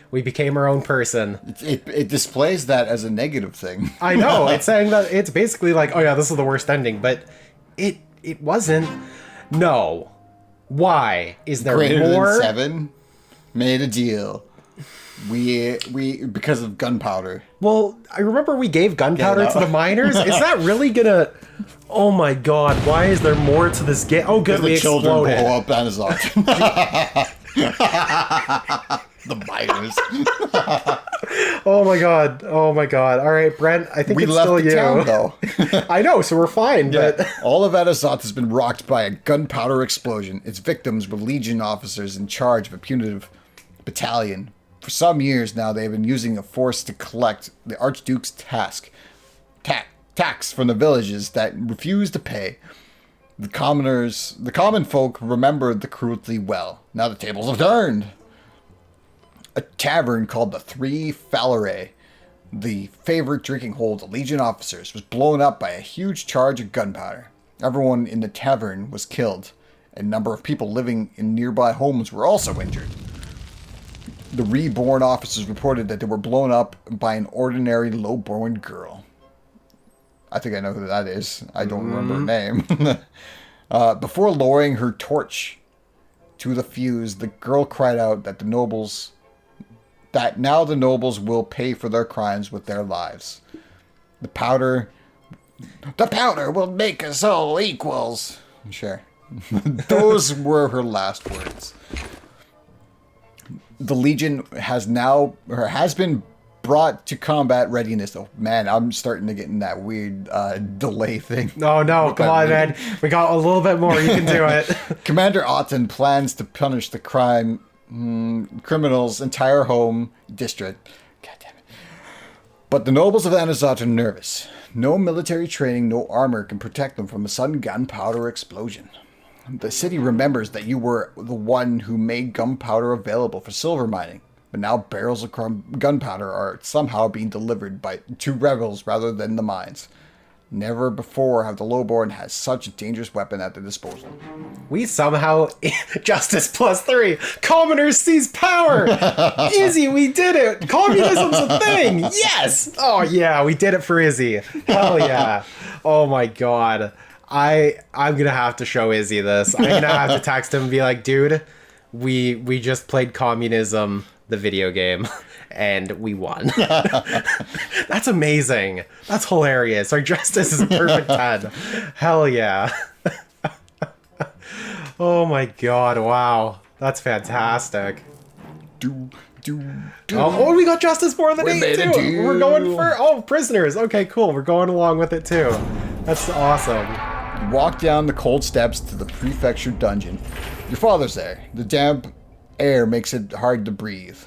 We became our own person. It displays that as a negative thing. I know. It's saying that it's basically like, oh yeah, this is the worst ending, but it wasn't. No. Why? Is there Greater more? than 7 made a deal. We because of gunpowder. Well, I remember we gave gunpowder to the miners. Is that really gonna... Oh my god, why is there more to this game? Oh good, we The children exploded. blow up Amazon. The miners. Oh my god. All right, Brent, I think We it's left still the you. town, though. I know, so we're fine, but... All of Anazoth has been rocked by a gunpowder explosion. Its victims were Legion officers in charge of a punitive battalion. For some years now, they have been using a force to collect the Archduke's tax from the villages that refuse to pay. The common folk remembered the cruelty well. Now the tables have turned. A tavern called the Three Fallorae, the favorite drinking hole of the Legion officers, was blown up by a huge charge of gunpowder. Everyone in the tavern was killed. A number of people living in nearby homes were also injured. The reborn officers reported that they were blown up by an ordinary low-born girl. I think I know who that is. I don't remember her name. Before lowering her torch to the fuse, the girl cried out that now the nobles will pay for their crimes with their lives. The powder will make us all equals. Sure. Those were her last words. The Legion has been brought to combat readiness. Oh man, I'm starting to get in that weird delay thing. Oh no, come on, man. We got a little bit more. You can do it. Commander Otten plans to punish the criminals' entire home district. God damn it. But the nobles of Anazoth are nervous. No military training, no armor can protect them from a sudden gunpowder explosion. The city remembers that you were the one who made gunpowder available for silver mining, but now barrels of gunpowder are somehow being delivered to rebels rather than the mines. Never before have the Lowborn had such a dangerous weapon at their disposal. We somehow... Justice +3! Commoners seize power! Izzy, we did it! Communism's a thing! Yes! Oh yeah, we did it for Izzy. Hell yeah. Oh my god. I'm gonna have to show Izzy this. I'm gonna have to text him and be like, dude, we just played Communism, the video game, and we won. That's amazing. That's hilarious. Our justice is a perfect 10. Hell yeah. Oh my god, wow. That's fantastic. Oh, we got justice more than 8 too. We're going for prisoners. Okay, cool. We're going along with it too. That's awesome. You walk down the cold steps to the prefecture dungeon. Your father's there. The damp air makes it hard to breathe.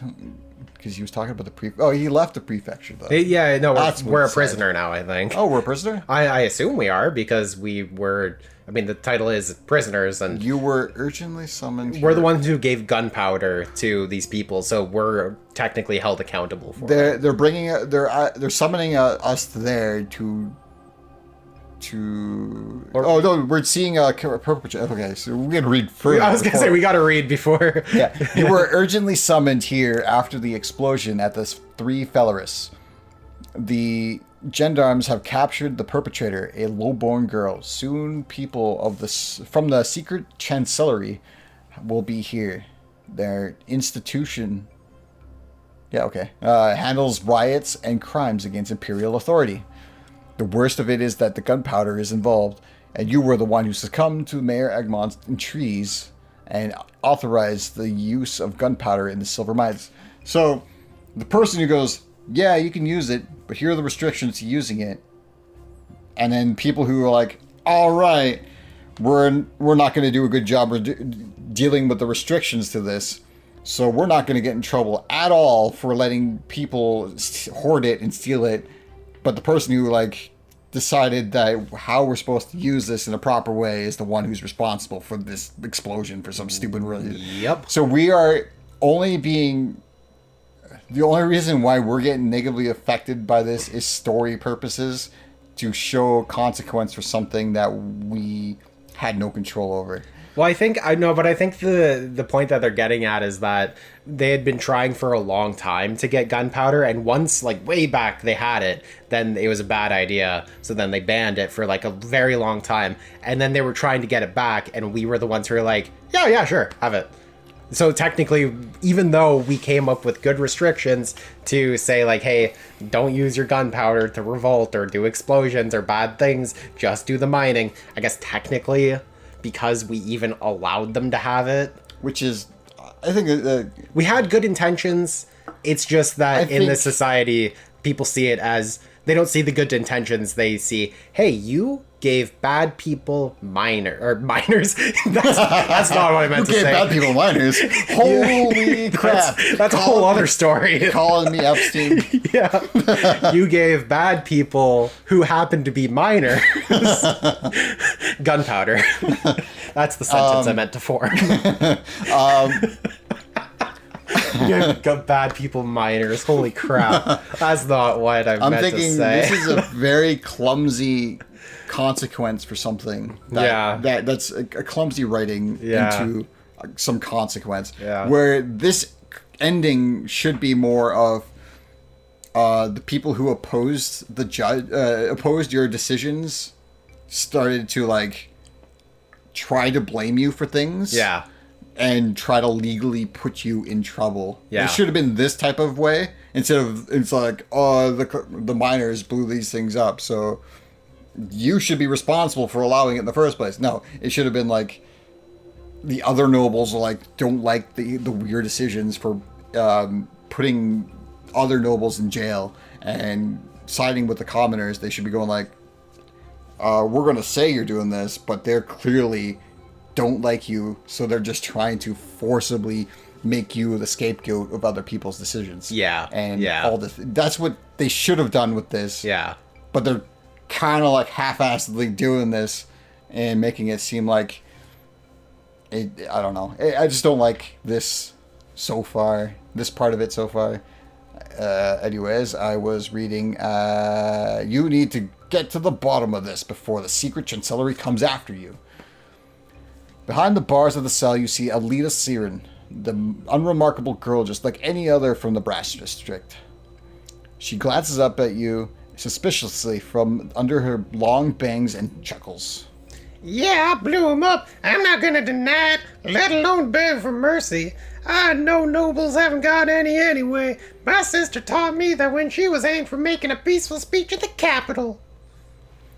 Because he was talking about he left the prefecture though. Yeah, no, we're a prisoner now, I think. Oh, we're a prisoner? I assume we are, because we were... I mean, the title is prisoners, and... You were urgently summoned here. We're the ones who gave gunpowder to these people, so we're technically held accountable for it. They're summoning us there to... Oh no, we're seeing a perpetrator. Okay, so we're gonna read further. I was gonna say we gotta read before. Yeah, you were urgently summoned here after the explosion at the Three Fallorae. The gendarmes have captured the perpetrator, a low-born girl. Soon, people from the secret chancellery will be here. Their institution, handles riots and crimes against imperial authority. The worst of it is that the gunpowder is involved, and you were the one who succumbed to Mayor Egmont's entreaties and authorized the use of gunpowder in the silver mines. So, the person who goes, yeah, you can use it, but here are the restrictions to using it. And then people who are like, all right, we're not going to do a good job dealing with the restrictions to this, so we're not going to get in trouble at all for letting people hoard it and steal it. But the person who decided that how we're supposed to use this in a proper way is the one who's responsible for this explosion for some stupid reason. Yep. So we are only being... The only reason why we're getting negatively affected by this is story purposes, to show consequence for something that we had no control over. Well, I know, but I think the point that they're getting at is that they had been trying for a long time to get gunpowder, and once, like, way back they had it, then it was a bad idea, so then they banned it for, like, a very long time, and then they were trying to get it back, and we were the ones who were like, yeah, sure, have it. So technically, even though we came up with good restrictions to say, like, hey, don't use your gunpowder to revolt or do explosions or bad things, just do the mining, I guess technically, because we even allowed them to have it. Which is, I think... we had good intentions, it's just that in this society, people see it as... They don't see the good intentions, they see, hey, you gave bad people miners. That's not what I meant to say. You gave bad people miners? Holy crap. That's a whole other story. Calling me Epstein. Yeah. You gave bad people who happen to be miners gunpowder. That's the sentence I meant to form. You got bad people miners. Holy crap. That's not what I meant to say. This is a very clumsy consequence for something. That's a clumsy writing into some consequence. Yeah. Where this ending should be more of the people who opposed opposed your decisions started to, like, try to blame you for things. Yeah. And try to legally put you in trouble. Yeah. It should have been this type of way instead of it's like, oh, the miners blew these things up, so you should be responsible for allowing it in the first place. No, it should have been like the other nobles don't like the weird decisions for putting other nobles in jail and siding with the commoners. They should be going like, we're going to say you're doing this, but they're clearly don't like you, so they're just trying to forcibly make you the scapegoat of other people's decisions. Yeah. And all this. That's what they should have done with this. Yeah. But they're kind of like half-assedly doing this and making it seem like I don't know. I just don't like this so far. This part of it so far. Anyways, I was reading, you need to get to the bottom of this before the secret chancellery comes after you. Behind the bars of the cell, you see Alita Siren, the unremarkable girl just like any other from the Brass District. She glances up at you suspiciously from under her long bangs and chuckles. Yeah, I blew him up. I'm not gonna deny it, let alone beg for mercy. I know nobles haven't got any anyway. My sister taught me that when she was aimed for making a peaceful speech at the Capitol.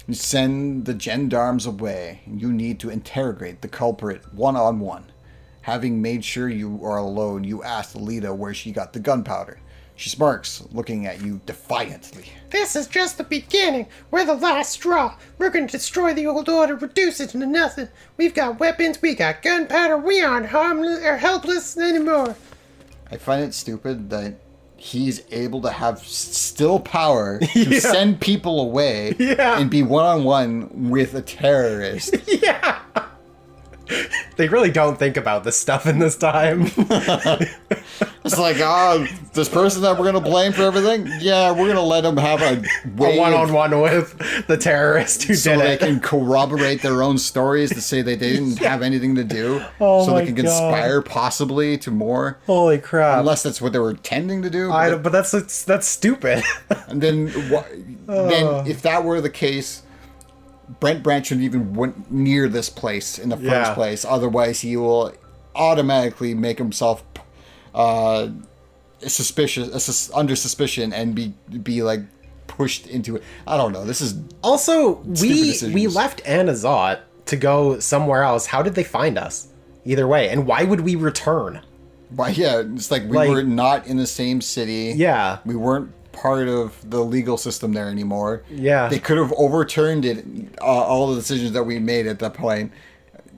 You send the gendarmes away, and you need to interrogate the culprit one-on-one. Having made sure you are alone, you ask Alita where she got the gunpowder. She smirks, looking at you defiantly. This is just the beginning. We're the last straw. We're going to destroy the old order, reduce it into nothing. We've got weapons, we got gunpowder, we aren't harmless or helpless anymore. I find it stupid that he's able to have still power to send people away and be one-on-one with a terrorist. Yeah. They really don't think about this stuff in this time. It's like, this person that we're going to blame for everything? Yeah, we're going to let them have a one-on-one with the terrorist who did it. So they can corroborate their own stories to say they didn't have anything to do. So they can conspire possibly to more. Holy crap. Unless that's what they were intending to do. But that's stupid. And then if that were the case, Brant shouldn't even went near this place in the first place. Otherwise, he will automatically make himself suspicious, under suspicion, and be like pushed into it. I don't know. This is also we left Anazot to go somewhere else. How did they find us? Either way, and why would we return? Why? Yeah, it's like we were not in the same city. Yeah, we weren't part of the legal system there anymore. Yeah, they could have overturned it, all the decisions that we made at that point.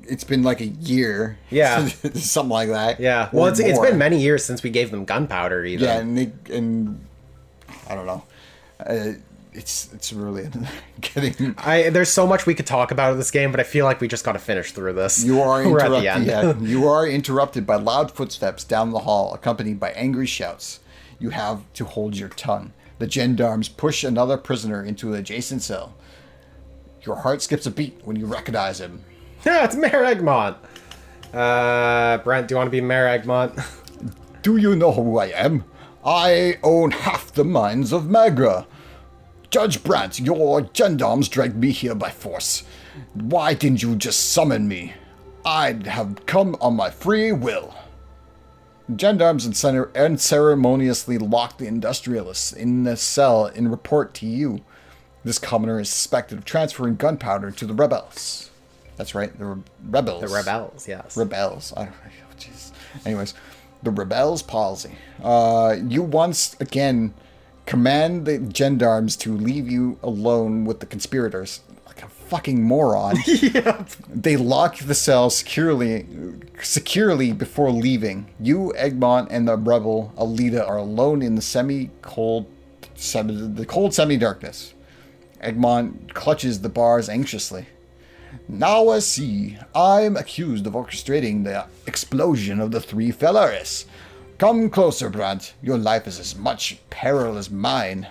It's been like a year. Yeah, something like that. Yeah, well, it's been many years since we gave them gunpowder. Even and I don't know. It's really getting. There's so much we could talk about in this game, but I feel like we just got to finish through this. You are interrupted. Yeah, you are interrupted by loud footsteps down the hall, accompanied by angry shouts. You have to hold your tongue. The gendarmes push another prisoner into an adjacent cell. Your heart skips a beat when you recognize him. Yeah, it's Mayor Egmont. Brent, do you want to be Mayor Egmont? Do you know who I am? I own half the mines of Magra. Judge Brant, your gendarmes dragged me here by force. Why didn't you just summon me? I'd have come on my free will. Gendarmes unceremoniously lock the industrialists in the cell and report to you. This commoner is suspected of transferring gunpowder to the rebels. That's right, the rebels. The rebels, yes. Rebels. Jeez. Anyways, the rebels policy. You once again command the gendarmes to leave you alone with the conspirators. Like a fucking moron. Yeah. They lock the cell securely before leaving. You, Egmont, and the rebel Alita are alone in the cold semi-darkness. Egmont clutches the bars anxiously. Now I see. I'm accused of orchestrating the explosion of the three Fellaris. Come closer, Brant. Your life is as much peril as mine.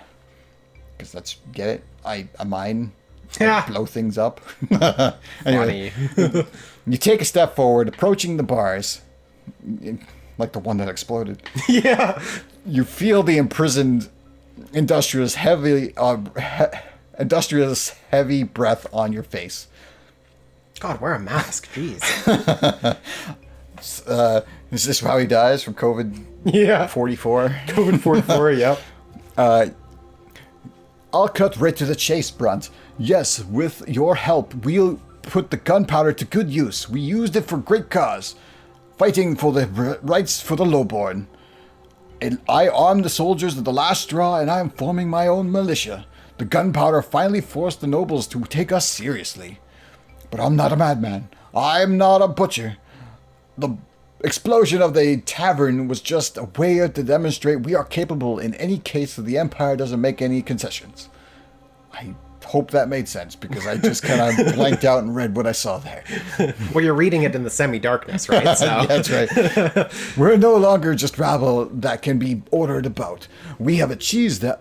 Because that's, get it? I mine. Yeah. Blow things up. Funny. Anyway, you take a step forward, approaching the bars. Like the one that exploded. Yeah. You feel the imprisoned industrialist heavy breath on your face. God, wear a mask. Jeez. Is this how he dies from COVID? Yeah. 44. COVID 44, yep. I'll cut right to the chase, Brunt. Yes, with your help, we'll put the gunpowder to good use. We used it for great cause, fighting for the rights for the lowborn. And I armed the soldiers of the last straw, and I am forming my own militia. The gunpowder finally forced the nobles to take us seriously. But I'm not a madman. I'm not a butcher. The explosion of the tavern was just a way to demonstrate we are capable in any case that the Empire doesn't make any concessions. I hope that made sense, because I just kind of blanked out and read what I saw there. Well, you're reading it in the semi-darkness, right? So. Yeah, that's right. We're no longer just rabble that can be ordered about. We have achieved that.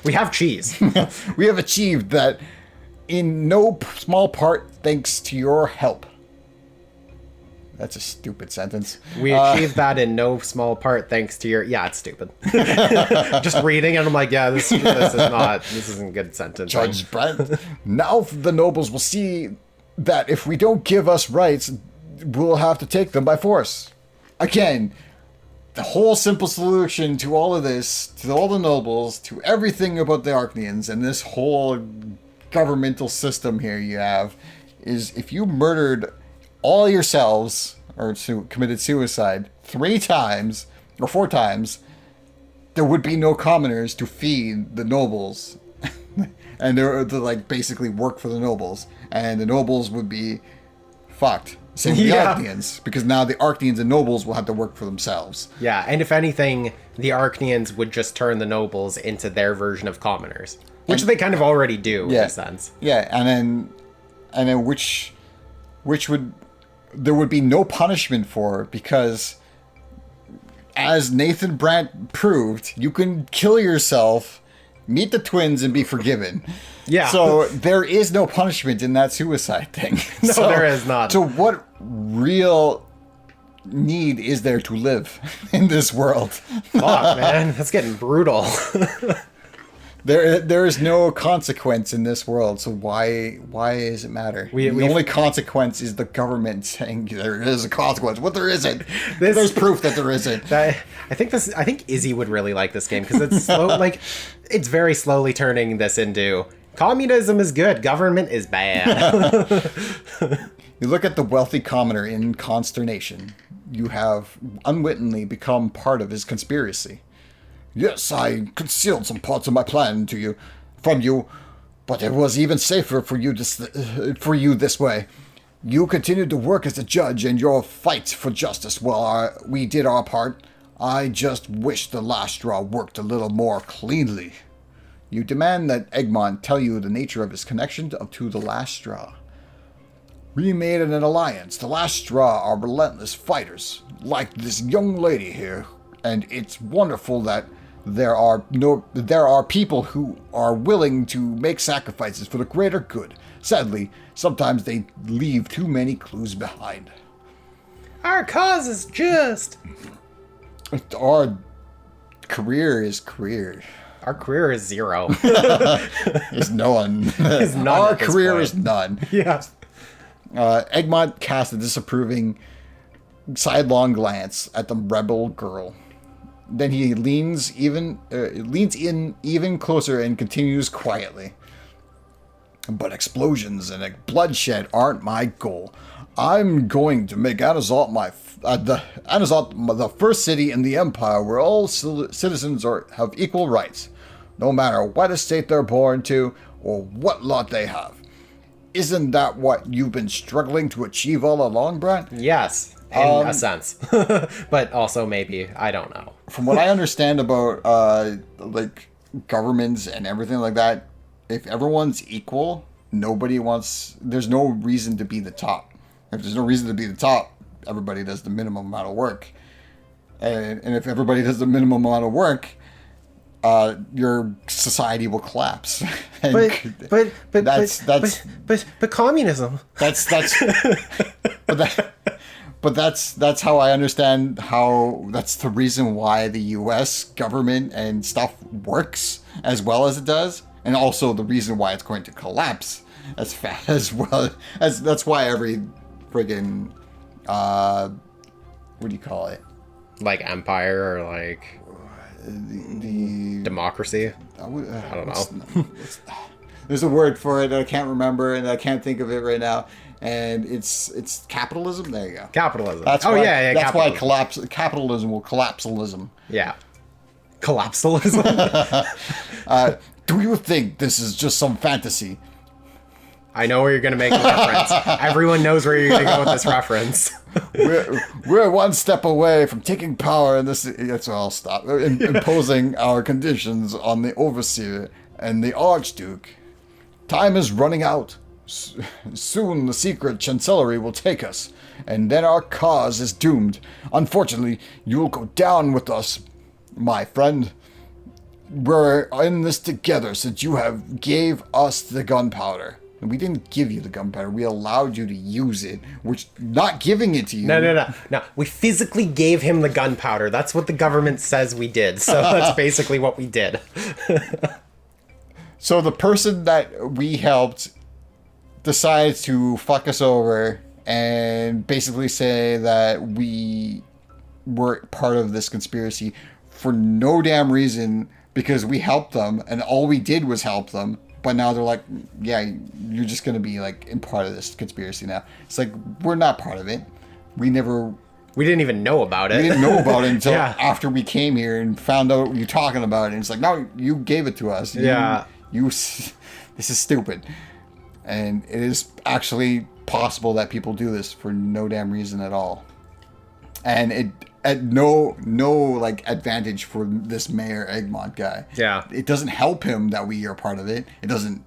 We have cheese. We have achieved that in no small part thanks to your help. That's a stupid sentence. We achieved that in no small part thanks to your... Yeah, it's stupid. Just reading it, I'm like, yeah, this isn't good sentence. Judge Brant, now the nobles will see that if we don't give us rights, we'll have to take them by force. Again, the whole simple solution to all of this, to all the nobles, to everything about the Archnians, and this whole governmental system here you have, is if you murdered all yourselves, or committed suicide 3 times, or 4 times, there would be no commoners to feed the nobles. And they're to, like, basically work for the nobles. And the nobles would be fucked. Same with the Archnians, because now the Archnians and nobles will have to work for themselves. Yeah, and if anything, the Archnians would just turn the nobles into their version of commoners. Which they kind of already do, in a sense. Yeah, and then which would... there would be no punishment for, because as Nathan Brant proved, you can kill yourself, meet the twins, and be forgiven. Yeah. So there is no punishment in that suicide thing. No, there is not. So what real need is there to live in this world? Fuck, man. That's getting brutal. There is no consequence in this world, so why does it matter? The only consequence is the government saying there is a consequence. What there isn't. There's proof that there isn't. I think Izzy would really like this game, because it's slow. Like, it's very slowly turning this into communism is good, government is bad. You look at the wealthy commoner in consternation. You have unwittingly become part of his conspiracy. Yes, I concealed some parts of my plan from you, but it was even safer for you this way. You continued to work as a judge in your fight for justice while we did our part. I just wish the last straw worked a little more cleanly. You demand that Egmont tell you the nature of his connection to the last straw. We made an alliance. The last straw are relentless fighters, like this young lady here, and it's wonderful that There are people who are willing to make sacrifices for the greater good. Sadly, sometimes they leave too many clues behind. Our cause is just. Our career is career. Our career is 0. Is none. Is none Our at this career point. is none. Yeah. Egmont casts a disapproving sidelong glance at the rebel girl. Then he leans in even closer and continues quietly. But explosions and bloodshed aren't my goal. I'm going to make Anazalt the first city in the Empire where all citizens have equal rights, no matter what estate they're born to or what lot they have. Isn't that what you've been struggling to achieve all along, Brant? Yes, in a sense. But also maybe, I don't know. From what I understand about like governments and everything like that, if everyone's equal, there's no reason to be the top. If there's no reason to be the top, everybody does the minimum amount of work. And if everybody does the minimum amount of work, your society will collapse. And but communism. But that's how I understand how that's the reason why the U.S. government and stuff works as well as it does, and also the reason why it's going to collapse as fast as well as that's why every friggin' what do you call it? Like empire or like The democracy? I don't know. There's a word for it. I can't remember, and I can't think of it right now. And it's capitalism. There you go. Capitalism. That's oh why, yeah, That's capitalism. why capitalism will collapsalism. Yeah. Collapsalism. Do you think this is just some fantasy? I know where you're going to make a reference. Everyone knows where you're going to go with this reference. We're one step away from taking power in this. That's where I'll stop. Imposing our conditions on the overseer and the archduke. Time is running out. Soon the secret chancellery will take us, and then our cause is doomed. Unfortunately, you'll go down with us, my friend. We're in this together since you have gave us the gunpowder. And we didn't give you the gunpowder. We allowed you to use it. We're not giving it to you. No. We physically gave him the gunpowder. That's what the government says we did. So that's basically what we did. So the person that we helped decides to fuck us over and basically say that we were part of this conspiracy for no damn reason because we helped them and all we did was help them. But now they're like, yeah, you're just going to be like in part of this conspiracy now. It's like, we're not part of it. We didn't even know about it. We didn't know about it until Yeah. after we came here and found out what you're talking about. And it's like, no, you gave it to us. This is stupid. And it is actually possible that people do this for no damn reason at all. And it at no like advantage for this Mayor Egmont guy. Yeah. It doesn't help him that we are part of it. It doesn't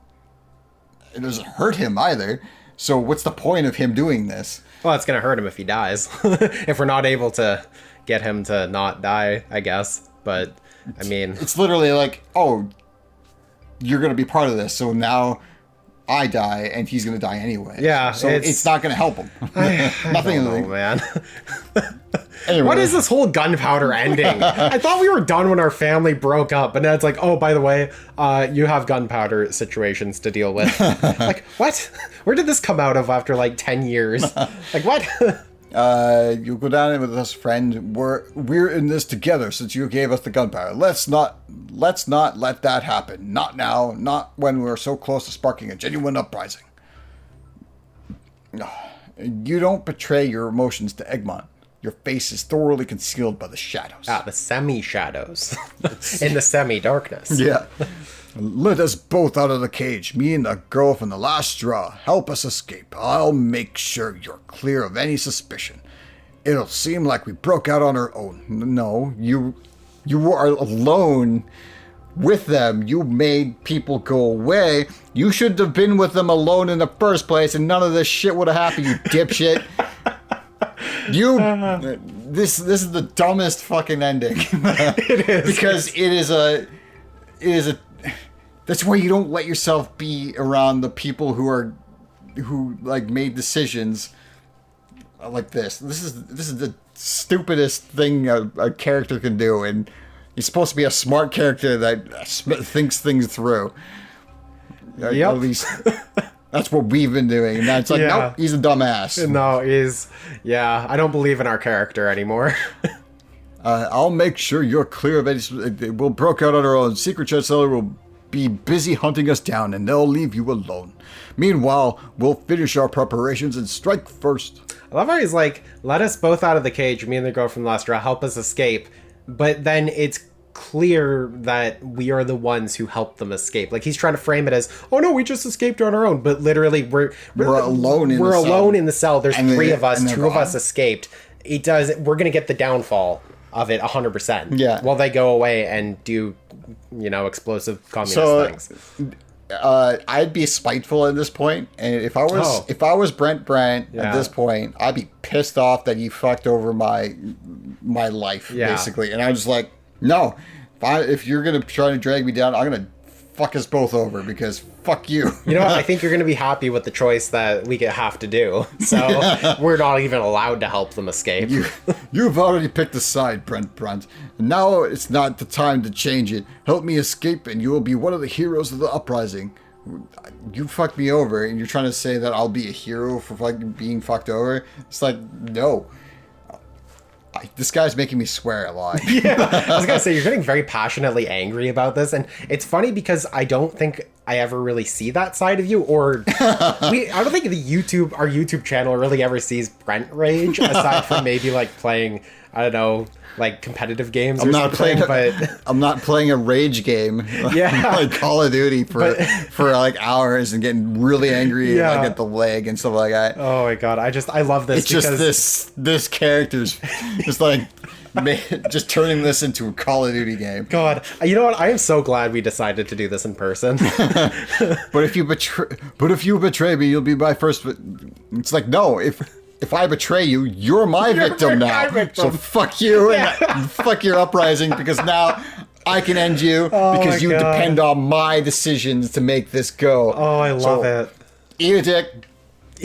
hurt him either. So what's the point of him doing this? Well, it's going to hurt him if he dies. If we're not able to get him to not die, I guess. But, I mean... It's literally like, oh, you're going to be part of this. So now I die and he's going to die anyway. Yeah. So it's not going to help him. Nothing. I don't know, man. Anyway. What is this whole gunpowder ending? I thought we were done when our family broke up, but now it's like, oh, by the way, you have gunpowder situations to deal with. Like, what? Where did this come out of after like 10 years? Like, what? You go down with us, friend. We're in this together since you gave us the gunpowder. Let's not let that happen. Not now. Not when we're so close to sparking a genuine uprising. You don't betray your emotions to Egmont. Your face is thoroughly concealed by the shadows. The semi-shadows. In the semi-darkness. Yeah. Let us both out of the cage. Me and the girl from the last straw. Help us escape. I'll make sure you're clear of any suspicion. It'll seem like we broke out on our own. No, you were alone with them. You made people go away. You should have been with them alone in the first place, and none of this shit would have happened, you dipshit. this is the dumbest fucking ending. It is. Because it is a that's why you don't let yourself be around the people who like made decisions like this. This is the stupidest thing a character can do, and he's supposed to be a smart character that thinks things through. Yep. At least that's what we've been doing. And that's like, nope, he's a dumbass. No, I don't believe in our character anymore. I'll make sure you're clear of it. We'll broke out on our own. Secret Chancellor will be busy hunting us down, and they'll leave you alone. Meanwhile, we'll finish our preparations and strike first. I love how he's like, let us both out of the cage, me and the girl from Lustra, help us escape. But then it's clear that we are the ones who helped them escape. Like, he's trying to frame it as, oh no, we just escaped on our own. But literally, we're alone in the cell. We're alone in the cell. There's three of us, two of gone. us escaped. We're going to get the downfall of it 100%. Yeah. While they go away and do, explosive communist things. I'd be spiteful at this point, and if I was Brant at this point, I'd be pissed off that he fucked over my life, basically. And I'm just like, no, if you're gonna try to drag me down, I'm gonna fuck us both over, because fuck you. You know what? I think you're gonna be happy with the choice that we have to do. So we're not even allowed to help them escape. You've already picked a side, Brant. Now it's not the time to change it. Help me escape, and you will be one of the heroes of the uprising. You fucked me over, and you're trying to say that I'll be a hero for being fucked over? It's like, no. This guy's making me swear a lot. Yeah, I was gonna say, you're getting very passionately angry about this, and it's funny because I don't think I ever really see that side of you, or I don't think our YouTube channel really ever sees Brent rage, aside from maybe like playing, I don't know, like competitive games or something. I'm not playing a rage game. Like Call of Duty for like hours and getting really angry at the leg and stuff like that. Oh my god, I love this. It's just this character's just like just turning this into a Call of Duty game. God, you know what? I am so glad we decided to do this in person. But if you betray me, you'll be my first. It's like, no, if I betray you, you're my victim now. So fuck you and fuck your uprising, because now I can end you because you depend on my decisions to make this go. Oh, I love it. Eat a dick.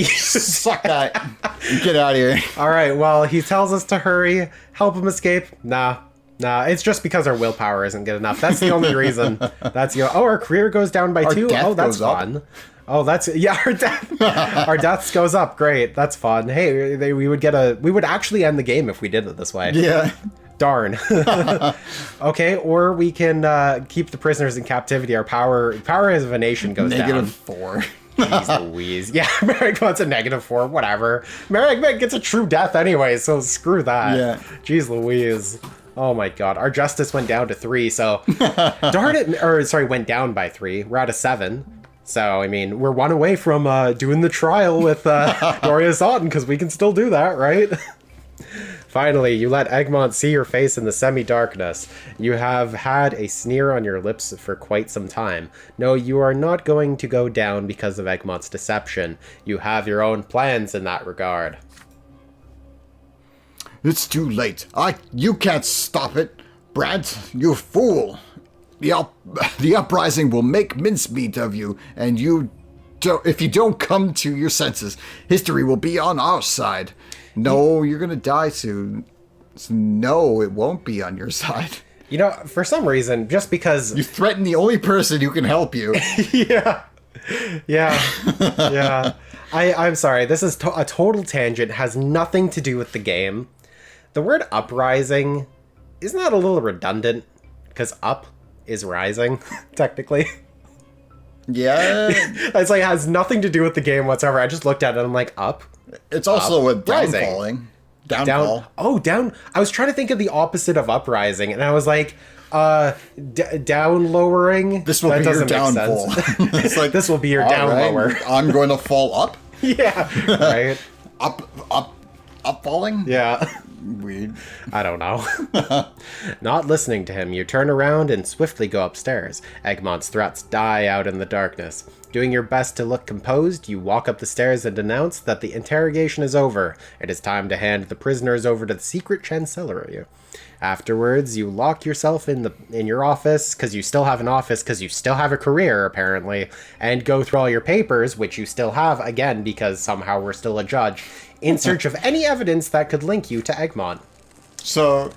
Suck that. And get out of here. All right, well, he tells us to hurry, help him escape. Nah, it's just because our willpower isn't good enough. That's the only reason. Our career goes down by 2. Oh, that's fun. Oh, our deaths goes up. Great, that's fun. Hey, we would actually end the game if we did it this way. Yeah. Darn. Okay, or we can keep the prisoners in captivity. Our power of a nation goes down. -4. Jeez Louise. Yeah, Merrick wants a -4, whatever. Merrick gets a true death anyway, so screw that. Yeah. Jeez Louise. Oh my god. Our justice went down to 3, so darn it. Or sorry, went down by 3. We're at a 7. So, I mean, we're 1 away from doing the trial with Doria Sutton, because we can still do that, right? Finally, you let Egmont see your face in the semi-darkness. You have had a sneer on your lips for quite some time. No, you are not going to go down because of Egmont's deception. You have your own plans in that regard. It's too late. You can't stop it, Brant. You fool. The uprising will make mincemeat of you, and if you don't come to your senses, history will be on our side. No, you're gonna die soon. No, it won't be on your side. You know, for some reason, just because... You threaten the only person who can help you. Yeah. I'm sorry, this is a total tangent, has nothing to do with the game. The word uprising, isn't that a little redundant? Because up is rising, technically. Yeah. It's like, it has nothing to do with the game whatsoever. I just looked at it and I'm like, up? It's also a rising. downfalling. Downfall. Down. I was trying to think of the opposite of uprising, and I was like, down lowering. This will be your downfall. It's like, this will be your down lower. I'm going to fall up. Yeah. Right. Up falling. Yeah. weird. I don't know. Not listening to him, you turn around and swiftly go upstairs. Egmont's threats die out in the darkness. Doing your best to look composed, you walk up the stairs and announce that the interrogation is over. It is time to hand the prisoners over to the secret chancellery. Afterwards, you lock yourself in your office, because you still have an office, because you still have a career, apparently, and go through all your papers, which you still have, again, because somehow we're still a judge, in search of any evidence that could link you to Egmont. So,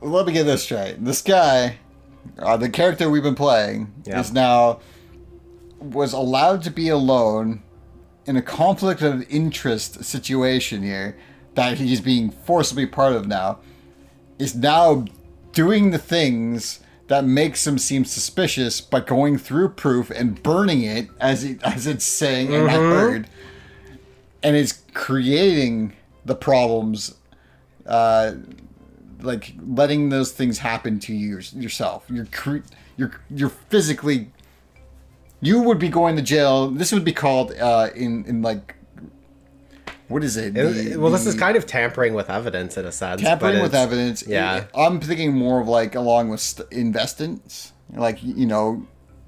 let me get this straight. This guy, the character we've been playing, was allowed to be alone in a conflict of interest situation here that he's being forcibly part of now, is now doing the things that makes him seem suspicious by going through proof and burning it as it's saying in that bird, and is creating the problems, like letting those things happen to you yourself. You're physically. You would be going to jail. This would be called in like. What is it? This is kind of tampering with evidence in a sense. Tampering with evidence. Yeah. I'm thinking more of like along with investments, like,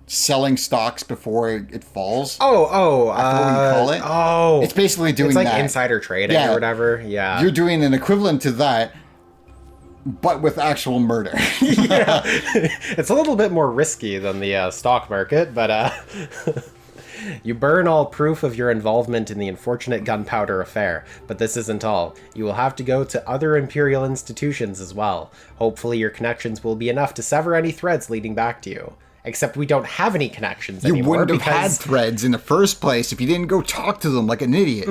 selling stocks before it falls. I forget what you call it. Oh, it's basically doing it's like that. Insider trading or whatever. Yeah, you're doing an equivalent to that, but with actual murder. Yeah, it's a little bit more risky than the stock market, but you burn all proof of your involvement in the unfortunate gunpowder affair, but this isn't all. You will have to go to other Imperial institutions as well. Hopefully your connections will be enough to sever any threads leading back to you. Except we don't have any connections anymore. You wouldn't have had threads in the first place if you didn't go talk to them like an idiot.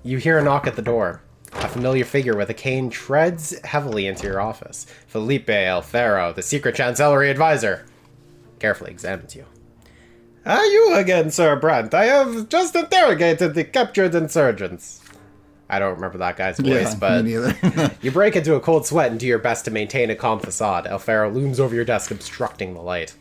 You hear a knock at the door. A familiar figure with a cane treads heavily into your office. Felipe Alfaro, the secret chancellery advisor, carefully examines you. Are you again, Sir Brante? I have just interrogated the captured insurgents. I don't remember that guy's voice, but me neither. You break into a cold sweat and do your best to maintain a calm facade. Alfaro looms over your desk, obstructing the light.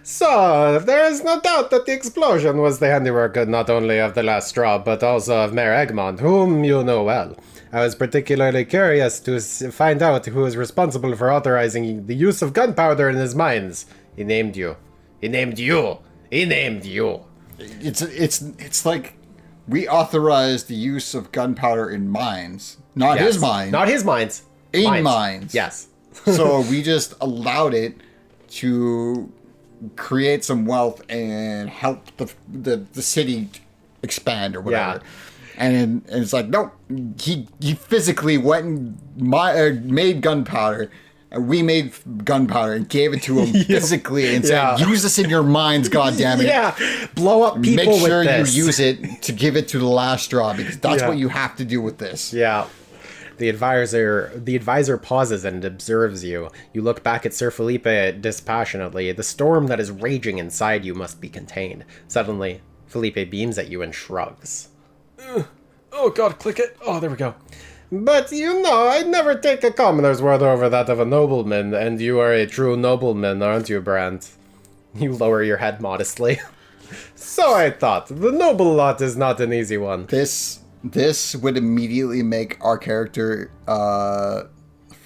So, there is no doubt that the explosion was the handiwork not only of the last straw, but also of Mayor Egmont, whom you know well. I was particularly curious to find out who is responsible for authorizing the use of gunpowder in his mines. He named you. He named you. He named you. It's like we authorized the use of gunpowder in mines, not his mines. Not his mines. In mines. Yes. So we just allowed it to create some wealth and help the city expand or whatever. Yeah. And it's like, no, he physically went and made gunpowder. And we made gunpowder and gave it to him physically and said, use this in your minds, goddammit. Yeah, blow up people Make sure with this. you use it to give it to the last straw, because that's what you have to do with this. Yeah. The advisor pauses and observes you. You look back at Sir Felipe dispassionately. The storm that is raging inside you must be contained. Suddenly, Felipe beams at you and shrugs. Oh god, click it. Oh, there we go. But I'd never take a commoner's word over that of a nobleman, and you are a true nobleman, aren't you, Brante? You lower your head modestly. So I thought, the noble lot is not an easy one. This would immediately make our character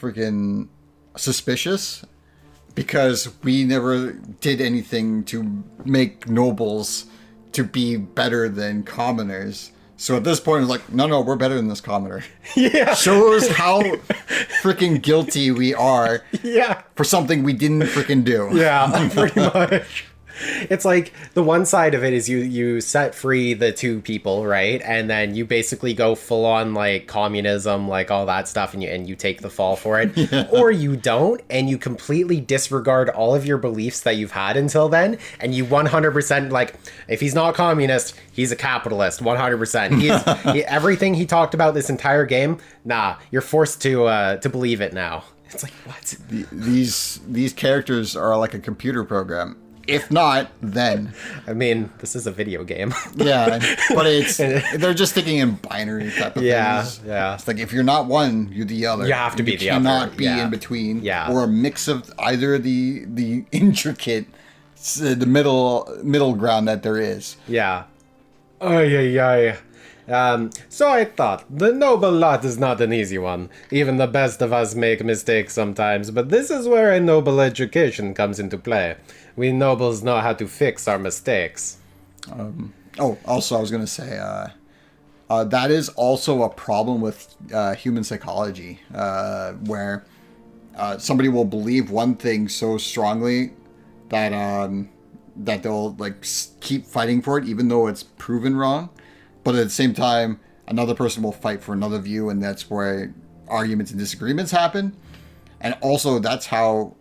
freaking suspicious, because we never did anything to make nobles to be better than commoners. So at this point, it's like, no, we're better than this commoner. Yeah. Shows how freaking guilty we are for something we didn't freaking do. Yeah, pretty much. It's like the one side of it is you set free the two people, right? And then you basically go full on like communism, like all that stuff, and you take the fall for it. Yeah. Or you don't, and you completely disregard all of your beliefs that you've had until then, and you 100% like, if he's not communist, he's a capitalist, 100%. Everything he talked about this entire game, nah, you're forced to believe it now. It's like, what? These characters are like a computer program. If not, then. I mean, this is a video game. Yeah, but they're just thinking in binary type of things. Yeah. It's like, if you're not one, you're the other. You have to be the other. You cannot be in between. Yeah. Or a mix of either the intricate, the middle ground that there is. Yeah. So I thought, the noble lot is not an easy one. Even the best of us make mistakes sometimes, but this is where a noble education comes into play. We nobles know how to fix our mistakes. Also, I was going to say, that is also a problem with human psychology, where somebody will believe one thing so strongly that that they'll like keep fighting for it, even though it's proven wrong. But at the same time, another person will fight for another view, and that's where arguments and disagreements happen. And also, that's how.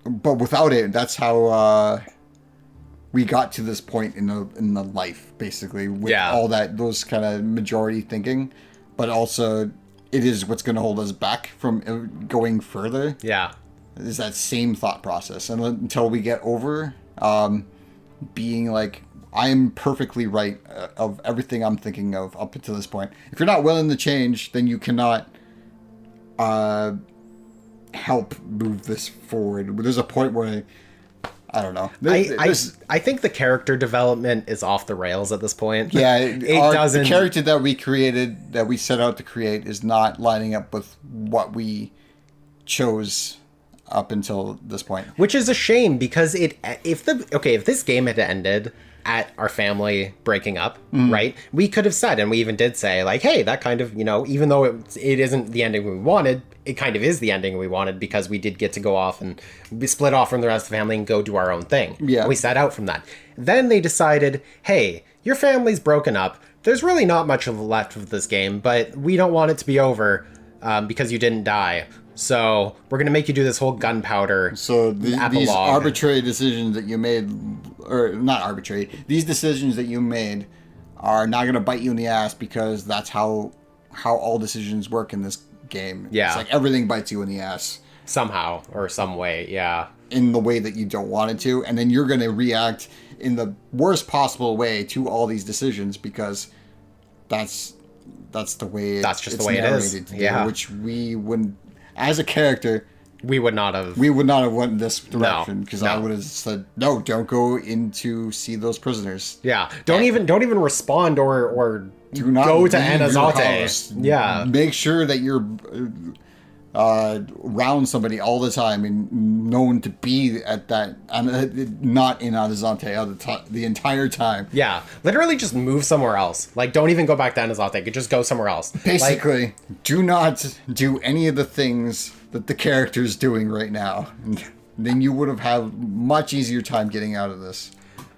But without it, that's how we got to this point in the life, basically, with all those kind of majority thinking. But also, it is what's going to hold us back from going further. Yeah. Is that same thought process. And until we get over being like, I am perfectly right of everything I'm thinking of up until this point. If you're not willing to change, then you cannot help move this forward. There's a point where I don't know. I think the character development is off the rails at this point. Yeah, it doesn't. The character that we created, that we set out to create, is not lining up with what we chose up until this point. Which is a shame, because if this game had ended at our family breaking up, right? We could have said, and we even did say, like, hey, that kind of, even though it isn't the ending we wanted, it kind of is the ending we wanted, because we did get to go off and be split off from the rest of the family and go do our own thing. Yeah. And we set out from that. Then they decided, hey, your family's broken up. There's really not much left of this game, but we don't want it to be over because you didn't die. So we're going to make you do this whole gunpowder these arbitrary decisions that you made, or not arbitrary, these decisions that you made are not going to bite you in the ass, because that's how all decisions work in this game. Yeah. It's like everything bites you in the ass. Somehow or some way, yeah. In the way that you don't want it to. And then you're going to react in the worst possible way to all these decisions, because that's the way it's just the way it is. Yeah. Which we wouldn't, as a character, we would not have went in this direction, because No. I would have said, no, don't go in to see those prisoners. Yeah, don't even respond or do not go to leave your Anazate. house. Yeah, make sure that you're around somebody all the time and known to be at that, not in Anazate the entire time. Yeah, literally just move somewhere else. Like, don't even go back to Anazate. Just go somewhere else. Basically, do not do any of the things that the character's doing right now. And then you would have had much easier time getting out of this.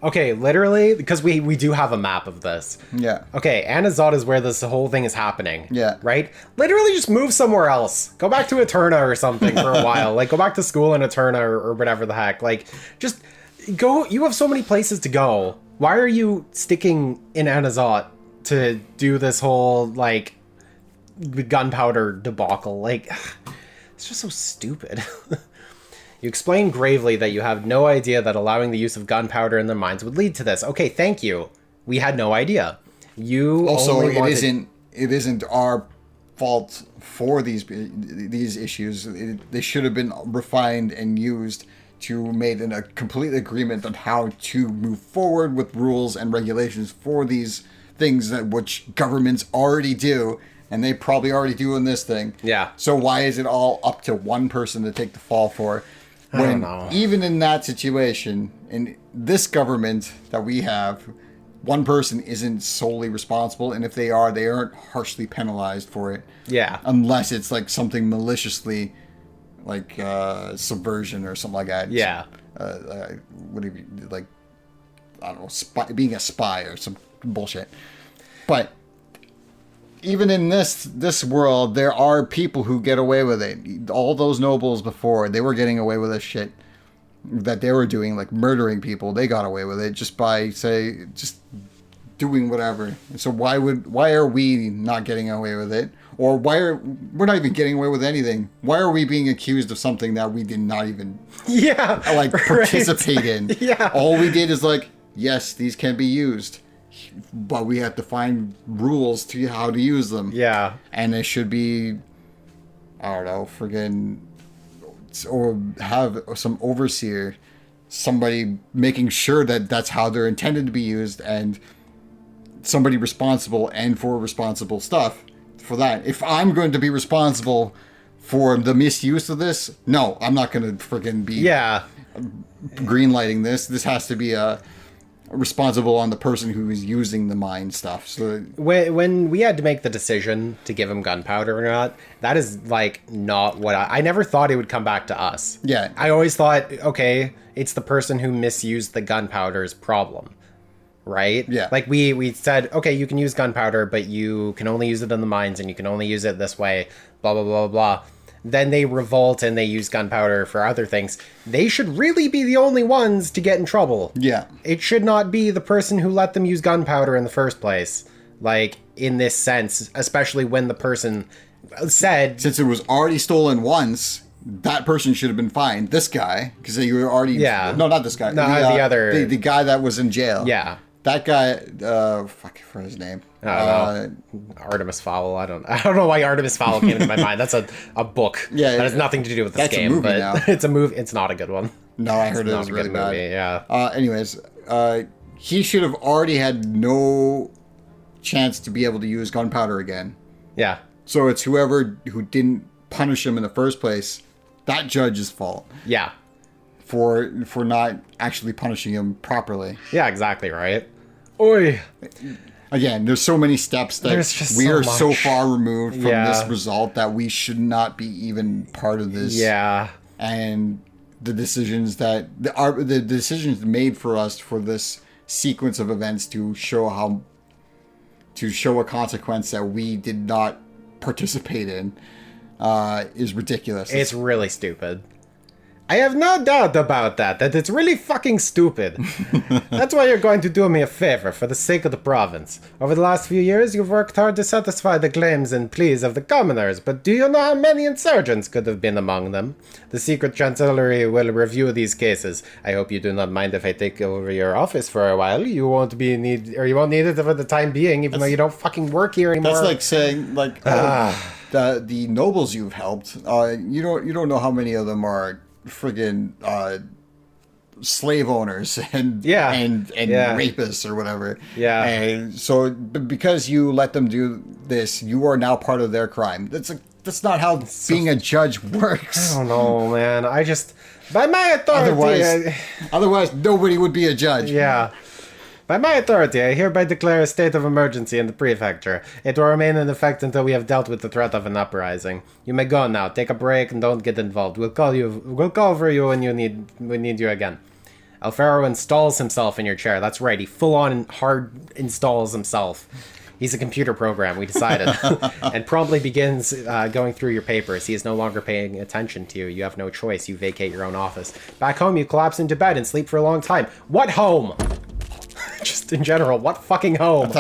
Okay, literally, because we do have a map of this. Yeah. Okay, Anazat is where this whole thing is happening. Yeah. Right? Literally just move somewhere else. Go back to Eterna or something for a while. Like, go back to school in Eterna or whatever the heck. Like, just go. You have so many places to go. Why are you sticking in Anazat to do this whole, like, gunpowder debacle? Like, it's just so stupid. You explain gravely that you have no idea that allowing the use of gunpowder in their mines would lead to this. Okay, thank you. We had no idea. You also, only it isn't our fault for these issues. They should have been refined and used to made a complete agreement on how to move forward with rules and regulations for these things which governments already do. And they probably already do in this thing. Yeah. So why is it all up to one person to take the fall for? I don't know. Even in that situation, in this government that we have, one person isn't solely responsible. And if they aren't harshly penalized for it. Yeah. Unless it's like something maliciously, like subversion or something like that. Yeah. What do you, like, I don't know, being a spy or some bullshit. But even in this world, there are people who get away with it. All those nobles before, they were getting away with this shit that they were doing, like murdering people. They got away with it just by, just doing whatever. So why are we not getting away with it? Or we're not even getting away with anything? Why are we being accused of something that we did not even participate in? Yeah. All we did is like, yes, these can be used, but we have to find rules to how to use them. Yeah. And it should be, I don't know, friggin', or have some overseer, somebody making sure that that's how they're intended to be used, and somebody responsible and for responsible stuff for that. If I'm going to be responsible for the misuse of this, no, I'm not going to freaking be greenlighting this. This has to be responsible on the person who is using the mine stuff. So when we had to make the decision to give him gunpowder or not, that is like not what I never thought it would come back to us. Yeah. I always thought, okay, it's the person who misused the gunpowder's problem. Right? Yeah. Like we said, okay, you can use gunpowder, but you can only use it in the mines and you can only use it this way, blah, blah, blah, blah. Then they revolt and they use gunpowder for other things. They should really be the only ones to get in trouble. Yeah. It should not be the person who let them use gunpowder in the first place. Like, in this sense, especially when the person said... Since it was already stolen once, that person should have been fined. This guy, because you were already... Yeah. No, not this guy. No, the other... The guy that was in jail. Yeah. That guy, fuck for his name. I don't know. Artemis Fowl. I don't know why Artemis Fowl came into my mind. That's a book. Yeah, that has nothing to do with this that's game. A movie but now. It's a movie. It's not a good one. No, I heard it was a really good bad. movie, yeah. Anyways, he should have already had no chance to be able to use gunpowder again. Yeah. So it's whoever who didn't punish him in the first place, that judge's fault. Yeah. For not actually punishing him properly. Yeah, exactly right. Oi. Again, there's so many steps that we are so far removed from this result that we should not be even part of this. Yeah. And the decisions that the decisions made for us for this sequence of events to show a consequence that we did not participate in is ridiculous. It's really stupid. I have no doubt about that it's really fucking stupid. That's why you're going to do me a favor for the sake of the province. Over the last few years, you've worked hard to satisfy the claims and pleas of the commoners, but do you know how many insurgents could have been among them? The secret chancellery will review these cases. I hope you do not mind if I take over your office for a while. You won't need it for the time being, even though you don't fucking work here anymore. That's like saying, like, the nobles you've helped. You don't know how many of them are friggin' slave owners and rapists or whatever. Yeah. And so because you let them do this, you are now part of their crime. That's not how being a judge works. I don't know, man. I just by my authority. Otherwise, nobody would be a judge. Yeah. By my authority, I hereby declare a state of emergency in the prefecture. It will remain in effect until we have dealt with the threat of an uprising. You may go now. Take a break and don't get involved. We'll call for you when we need you again. Alfaro installs himself in your chair. That's right. He full-on hard installs himself. He's a computer program, we decided. And promptly begins going through your papers. He is no longer paying attention to you. You have no choice. You vacate your own office. Back home, you collapse into bed and sleep for a long time. What home? Just in general, what fucking home?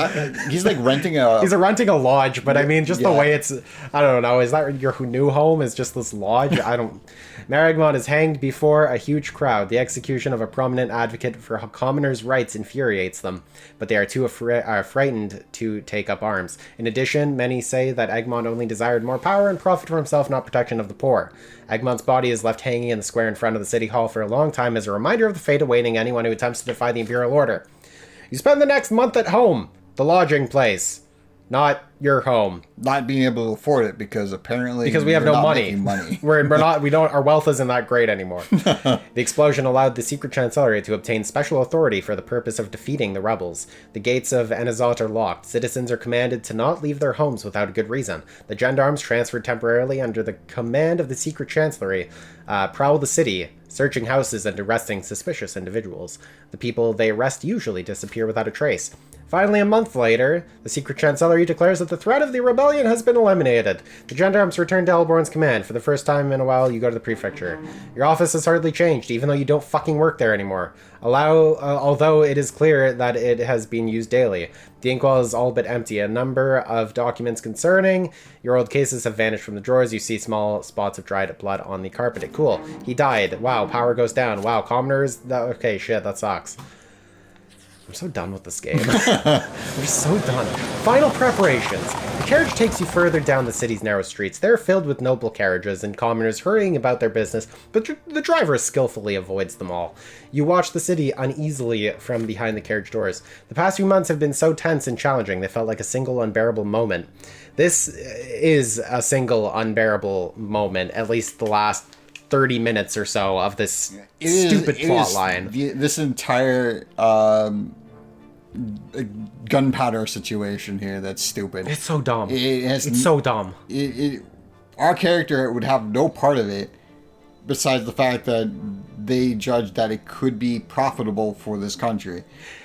He's like renting a... He's renting a lodge, but I mean, just the way it's... I don't know, is that your new home is just this lodge? I don't... Maragmon is hanged before a huge crowd. The execution of a prominent advocate for commoners' rights infuriates them, but they are too frightened to take up arms. In addition, many say that Egmont only desired more power and profit for himself, not protection of the poor. Egmont's body is left hanging in the square in front of the city hall for a long time as a reminder of the fate awaiting anyone who attempts to defy the imperial order. You spend the next month at home, the lodging place, not your home. Not being able to afford it because apparently we have no money. Our wealth isn't that great anymore. The explosion allowed the secret chancellery to obtain special authority for the purpose of defeating the rebels. The gates of Anazot are locked. Citizens are commanded to not leave their homes without a good reason. The gendarmes, transferred temporarily under the command of the secret chancellery, prowl the city, searching houses and arresting suspicious individuals. The people they arrest usually disappear without a trace. Finally, a month later, the secret chancellery declares that the threat of the rebellion has been eliminated. The gendarmes return to Elborn's command. For the first time in a while, you go to the prefecture. Your office has hardly changed, even though you don't fucking work there anymore. Although it is clear that it has been used daily. The inkwell is all but empty. A number of documents concerning your old cases have vanished from the drawers. You see small spots of dried blood on the carpet. Cool. He died. Wow, power goes down. Wow, commoners... Okay, shit, that sucks. I'm so done with this game. I'm just so done. Final preparations. The carriage takes you further down the city's narrow streets. They're filled with noble carriages and commoners hurrying about their business, but the driver skillfully avoids them all. You watch the city uneasily from behind the carriage doors. The past few months have been so tense and challenging, they felt like a single unbearable moment. This is a single unbearable moment, at least the last 30 minutes or so of this stupid plot line. This entire gunpowder situation here that's stupid. It's so dumb. It's so dumb. Our character would have no part of it besides the fact that they judged that it could be profitable for this country.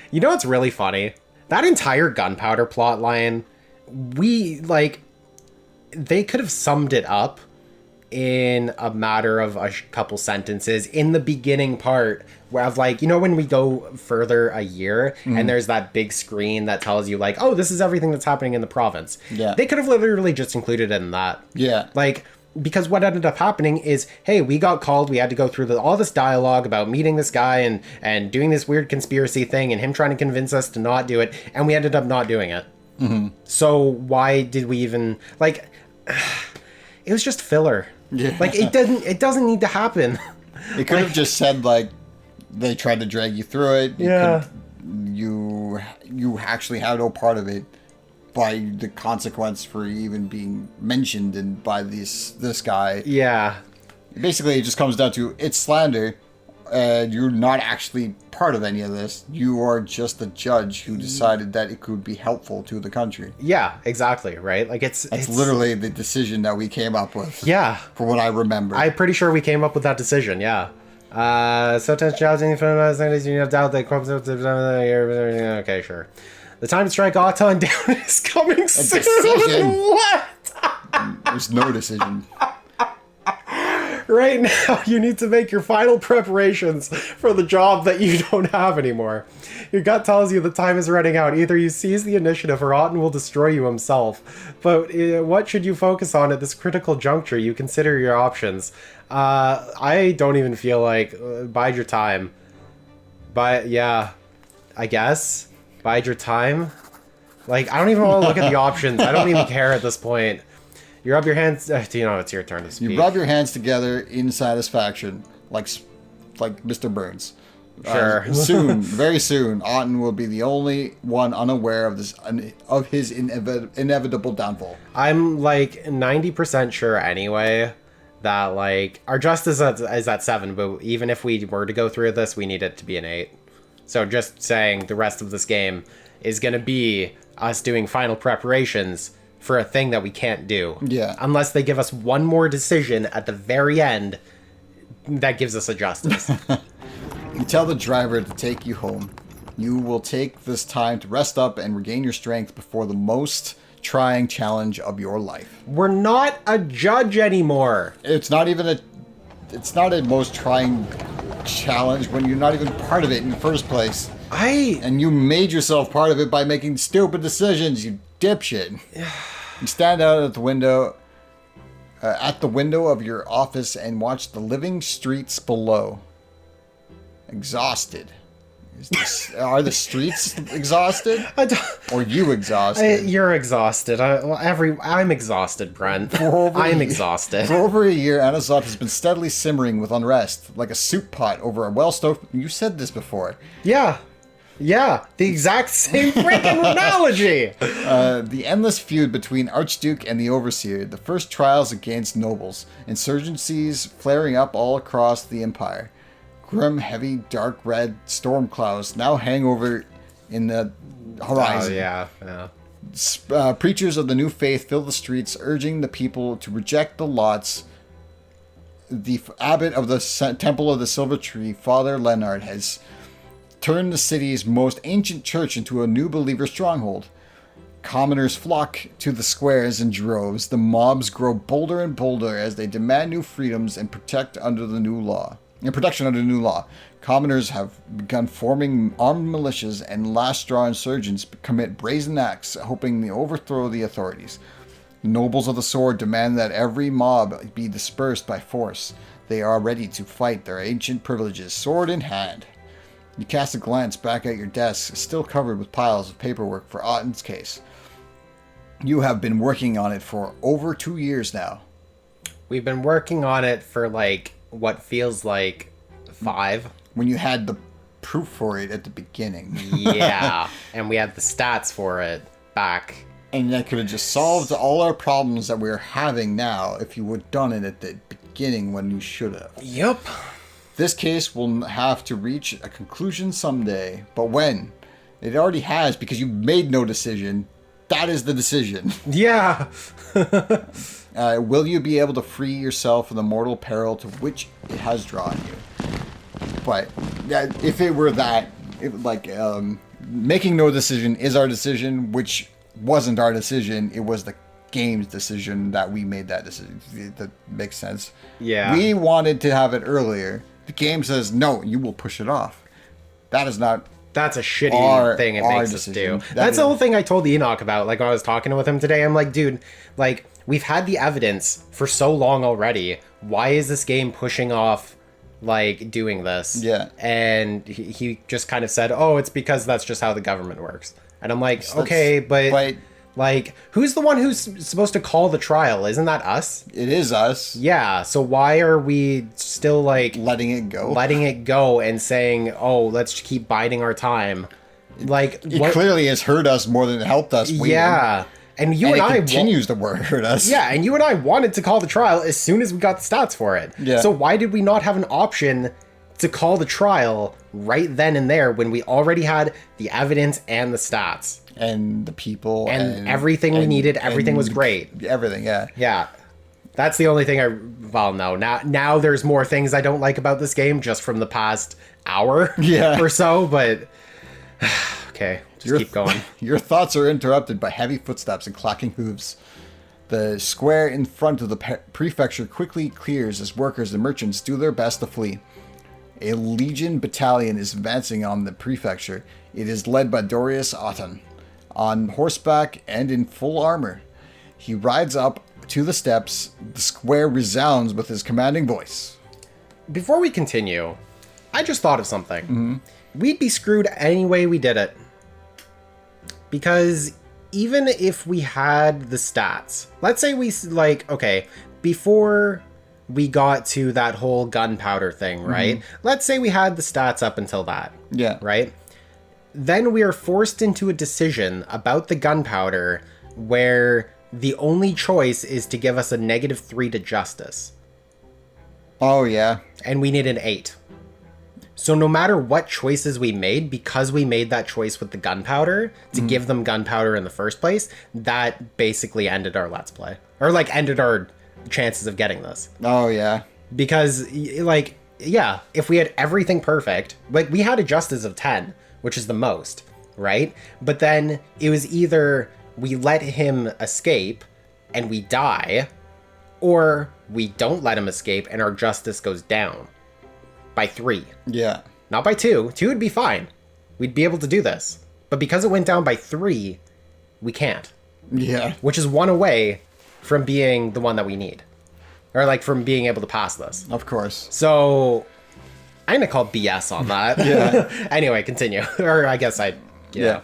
You know what's really funny? That entire gunpowder plot line, they could have summed it up in a matter of a couple sentences in the beginning part where of like, you know, when we go further a year and there's that big screen that tells you like, oh, this is everything that's happening in the province. Yeah. They could have literally just included it in that. Yeah. Like, because what ended up happening is, hey, we got called, we had to go through all this dialogue about meeting this guy and doing this weird conspiracy thing and him trying to convince us to not do it, and we ended up not doing it. So why did we even, like, it was just filler. Yeah. Like, it doesn't need to happen. It could have just said, like, they tried to drag you through it. You actually had no part of it by the consequence for even being mentioned and by this guy. Yeah. Basically, it just comes down to it's slander. You're not actually part of any of this. You are just a judge who decided that it could be helpful to the country. Yeah, exactly, right? Like, it's literally the decision that we came up with. Yeah. From what I remember. I'm pretty sure we came up with that decision, yeah. Sometimes challenging from you have doubt that okay, sure. The time to strike Auton down is coming soon. Decision. What? There's no decision. Right now, you need to make your final preparations for the job that you don't have anymore. Your gut tells you the time is running out. Either you seize the initiative or Auton will destroy you himself. But what should you focus on at this critical juncture? You consider your options. I don't even feel like bide your time. I guess. Bide your time. Like, I don't even want to look at the options. I don't even care at this point. You rub your hands. You know, it's your turn to speak. You rub your hands together in satisfaction, like Mr. Burns. Sure. Soon, very soon, Auton will be the only one unaware of his inevitable downfall. I'm like 90% sure anyway that like our justice is at 7, but even if we were to go through this, we need it to be an 8. So just saying the rest of this game is going to be us doing final preparations for a thing that we can't do. Yeah. Unless they give us one more decision at the very end that gives us a justice. You tell the driver to take you home. You will take this time to rest up and regain your strength before the most trying challenge of your life. We're not a judge anymore. It's not a most trying challenge when you're not even part of it in the first place. And you made yourself part of it by making stupid decisions, you dipshit. You stand out at the window of your office and watch the living streets below. Exhausted. Are the streets exhausted? Or you exhausted? You're exhausted. I'm exhausted, Brent. I'm exhausted. For over a year, Anazot has been steadily simmering with unrest, like a soup pot over a well-stoked... You said this before. Yeah, the exact same freaking analogy! The endless feud between Archduke and the Overseer, the first trials against nobles, insurgencies flaring up all across the Empire. Grim, heavy, dark red storm clouds now hang over in the horizon. Oh, yeah. Preachers of the new faith fill the streets, urging the people to reject the lots. The abbot of the Temple of the Silver Tree, Father Leonard, has turned the city's most ancient church into a new believer stronghold. Commoners flock to the squares in droves. The mobs grow bolder and bolder as they demand new freedoms and protection under the new law. Commoners have begun forming armed militias, and last-straw insurgents commit brazen acts, hoping to overthrow the authorities. The nobles of the sword demand that every mob be dispersed by force. They are ready to fight their ancient privileges, sword in hand. You cast a glance back at your desk, still covered with piles of paperwork for Otten's case. You have been working on it for over 2 years now. We've been working on it for like what feels like 5. When you had the proof for it at the beginning. Yeah, and we had the stats for it back. And that could have just solved all our problems that we're having now if you would have done it at the beginning when you should have. Yep. This case will have to reach a conclusion someday. But when? It already has, because you made no decision. That is the decision. Yeah. Will you be able to free yourself from the mortal peril to which it has drawn you? But if it were that, making no decision is our decision, which wasn't our decision. It was the game's decision that we made that decision. That makes sense. Yeah. We wanted to have it earlier. The game says, no, you will push it off. That is not... That's a shitty thing it makes us do. That's the whole thing I told Enoch about. Like, when I was talking with him today, I'm like, dude, like, we've had the evidence for so long already. Why is this game pushing off, like, doing this? Yeah. And he just kind of said, oh, it's because that's just how the government works. And I'm like, okay, but like, who's the one who's supposed to call the trial? Isn't that us? It is us. Yeah, so why are we still, like... Letting it go? Letting it go and saying, oh, let's keep biding our time. Like... It clearly has hurt us more than it helped us. Waiting. Yeah. And you and it I... continues to hurt us. Yeah, and you and I wanted to call the trial as soon as we got the stats for it. Yeah. So why did we not have an option to call the trial right then and there when we already had the evidence and the stats? And the people and everything we needed. Everything was great. Everything, yeah. Yeah. That's the only thing well, no. Now there's more things I don't like about this game just from the past hour or so, but okay, keep going. Your thoughts are interrupted by heavy footsteps and clacking hooves. The square in front of the prefecture quickly clears as workers and merchants do their best to flee. A legion battalion is advancing on the prefecture. It is led by Dorius Otten, on horseback and in full armor. He rides up to the steps. The square resounds with his commanding voice. Before we continue, I just thought of something. Mm-hmm. We'd be screwed any way we did it. Because even if we had the stats, let's say we, like, okay, before we got to that whole gunpowder thing, right? Mm-hmm. Let's say we had the stats up until that. Yeah. Right? Then we are forced into a decision about the gunpowder where the only choice is to give us a -3 to justice. Oh, yeah. And we need an 8. So no matter what choices we made, because we made that choice with the gunpowder to give them gunpowder in the first place, that basically ended our Let's Play. Or, like, ended our chances of getting this. Oh, yeah. Because, like, yeah, if we had everything perfect, like, we had a justice of 10, which is the most, right? But then it was either we let him escape and we die, or we don't let him escape and our justice goes down by 3. Yeah. Not by 2. 2 would be fine. We'd be able to do this. But because it went down by 3, we can't. Yeah. Which is 1 away from being the one that we need. Or, like, from being able to pass this. Of course. So... I'm gonna call BS on that. Yeah. Anyway, continue. Or I guess Yeah.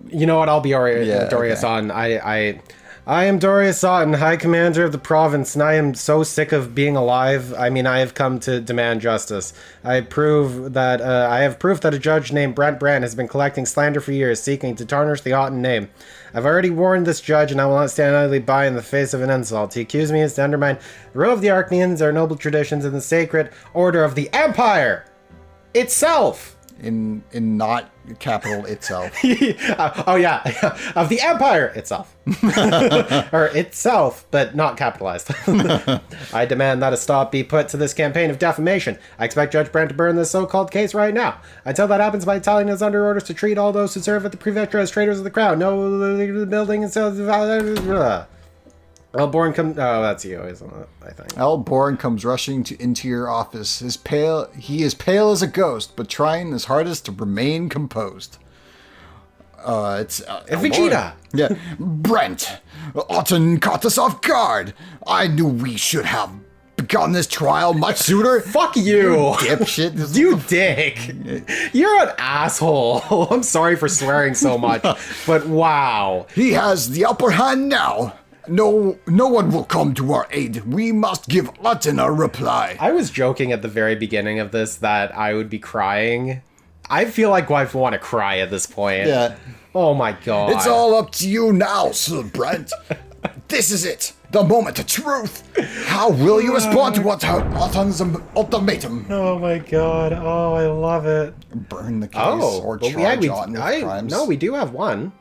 You know what? I'll be Dorius Otten. I am Dorius Otten, High Commander of the province, and I am so sick of being alive. I mean, I have come to demand justice. I have proof that a judge named Brante has been collecting slander for years, seeking to tarnish the Otten name. I've already warned this judge, and I will not stand idly by in the face of an insult. He accused me as to undermine the rule of the Archneans, our noble traditions, and the sacred order of the Empire itself. In not capital itself. Oh yeah, of the Empire itself. Or itself, but not capitalized. I demand that a stop be put to this campaign of defamation. I expect Judge Brante to burn this so-called case right now. Until that happens, my battalion is under orders to treat all those who serve at the prefecture as traitors of the crown. No building and so... Elborn comes... Oh, that's you, isn't it? I think. Elborn comes rushing into your office. He is pale as a ghost, but trying his hardest to remain composed. It's Vegeta! Yeah. Brent! Otten caught us off guard! I knew we should have begun this trial much sooner? Fuck you! Dipshit. You dick! You're an asshole. I'm sorry for swearing so much, but wow. He has the upper hand now. No one will come to our aid. We must give Utton a reply. I was joking at the very beginning of this that I would be crying. I feel like I want to cry at this point. Yeah. Oh my god. It's all up to you now, Sir Brent. This is it. The moment of truth. How will you respond to Utton's ultimatum? Oh my god. Oh, I love it. Burn the case or well, charge Utton with crimes? No, we do have one.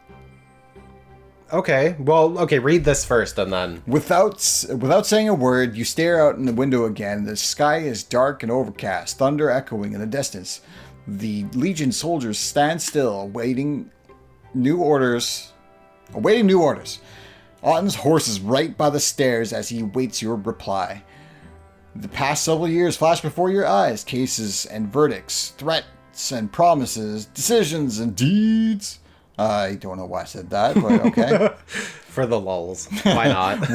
Okay. Well, okay, read this first and then. Without saying a word, you stare out in the window again. The sky is dark and overcast, thunder echoing in the distance. The Legion soldiers stand still, awaiting new orders. Otton's horse is right by the stairs as he waits your reply. The past several years flash before your eyes. Cases and verdicts, threats and promises, decisions and deeds. I don't know why I said that, but okay. For the lulz. Why not?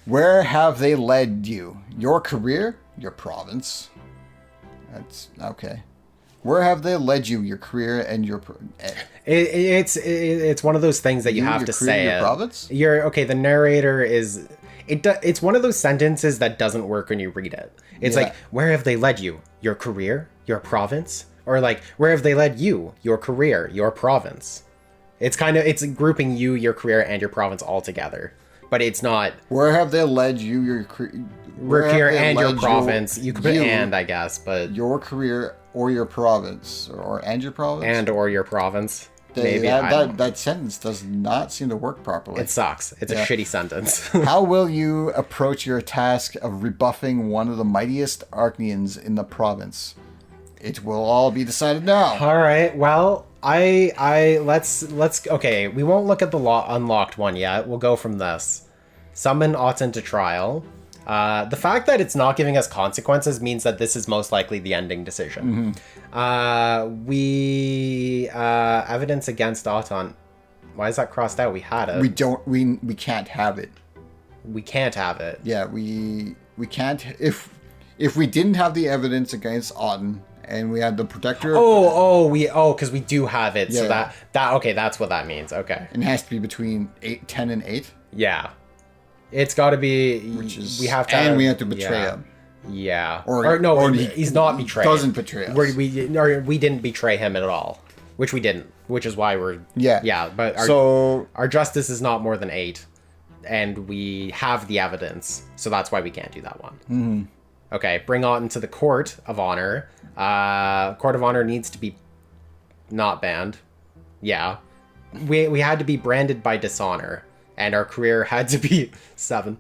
Where have they led you? Your career? Your province? That's okay. Where have they led you? Your career and your... It's one of those things that you have to say. Your province? The narrator is... It's one of those sentences that doesn't work when you read it. It's like, where have they led you? Your career? Your province? Or like, where have they led you? Your career? Your province? It's grouping you, your career, and your province all together. But it's not... Where have they led you? Your career and your province. You could put and, I guess, but... Your career or your province. And your province? And or your province. Maybe. That sentence does not seem to work properly. It sucks. It's a shitty sentence. How will you approach your task of rebuffing one of the mightiest Archnians in the province? It will all be decided now. All right. Well, let's okay. We won't look at the unlocked one yet. We'll go from this. Summon Otton to trial. The fact that it's not giving us consequences means that this is most likely the ending decision. Evidence against Otton. Why is that crossed out? We had it. We can't have it. We can't have it. Yeah, we can't. If we didn't have the evidence against Otton and we had the protector. Because we do have it. Yeah. So that okay, that's what that means. Okay. It has to be between 10 and 8. Yeah. It's got to be. We have to. And we have to betray him. Yeah. Or he's not betrayed. Doesn't betray us. We didn't betray him at all, which we didn't. Which is why we're. Yeah. Yeah, but our justice is not more than 8, and we have the evidence, so that's why we can't do that one. Mm-hmm. Okay, bring on to the Court of Honor. Court of Honor needs to be not banned. Yeah. We had to be branded by dishonor, and our career had to be 7.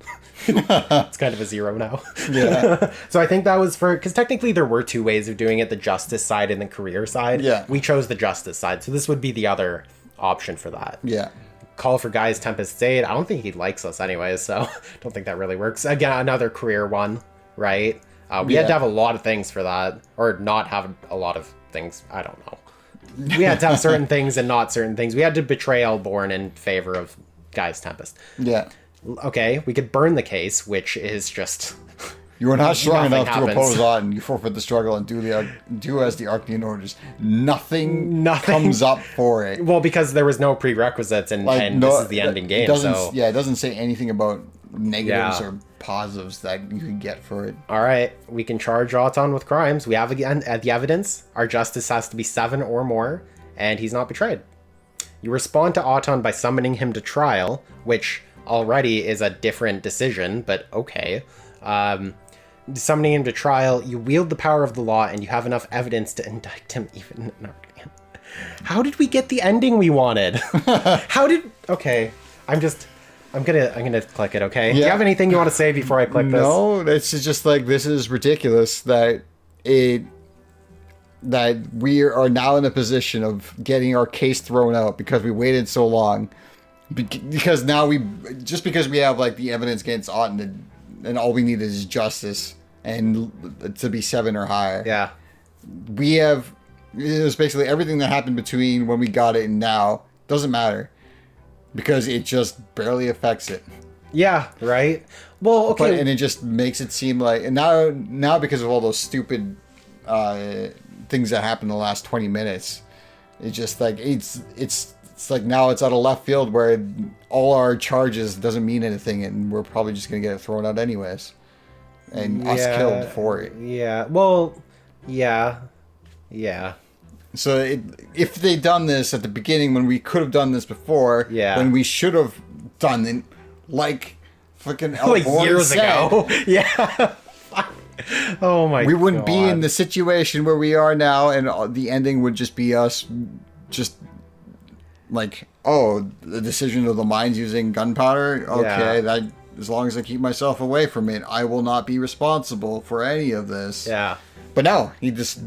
It's kind of a 0 now. Yeah. So I think that was because technically there were 2 ways of doing it, the justice side and the career side. Yeah. We chose the justice side, so this would be the other option for that. Yeah. Call for Guy's Tempest's aid. I don't think he likes us anyways, so don't think that really works. Again, another career one. Right? We had to have a lot of things for that, or not have a lot of things. I don't know. We had to have certain things and not certain things. We had to betray Elborn in favor of Guy's Tempest. Yeah. Okay, we could burn the case, which is just... You are not strong enough happens. to oppose Otton. You forfeit the struggle and do as the Archnian orders. Nothing comes up for it. Well, because there was no prerequisites, and this is the ending game, so... Yeah, it doesn't say anything about negatives or positives that you can get for it. All right, we can charge Otton with crimes. We have the evidence. Our justice has to be 7 or more, and he's not betrayed. You respond to Otton by summoning him to trial, which already is a different decision, but okay. Summoning him to trial, you wield the power of the law, and you have enough evidence to indict him even in Arcanian. How did we get the ending we wanted? Okay, I'm gonna click it, okay? Yeah. Do you have anything you want to say before I click this? No, it's just like, this is ridiculous that we are now in a position of getting our case thrown out because we waited so long. Because now because we have like the evidence against Otton, and all we need is justice and to be 7 or higher. Yeah. It was basically everything that happened between when we got it and now doesn't matter. Because it just barely affects it. Yeah, right? Well, okay. And it just makes it seem like, and now because of all those stupid things that happened in the last 20 minutes, it's just like it's like now it's out of left field where all our charges doesn't mean anything, and we're probably just gonna get it thrown out anyways, and us killed for it. Yeah. Well, yeah. So if they done this at the beginning when we could have done this before, then we should have done it like fucking like years ago. Yeah. Oh my god. We wouldn't be in the situation where we are now, and the ending would just be us just like, oh, the decision of the mines using gunpowder? Okay, that as long as I keep myself away from it, I will not be responsible for any of this. Yeah. But no, he just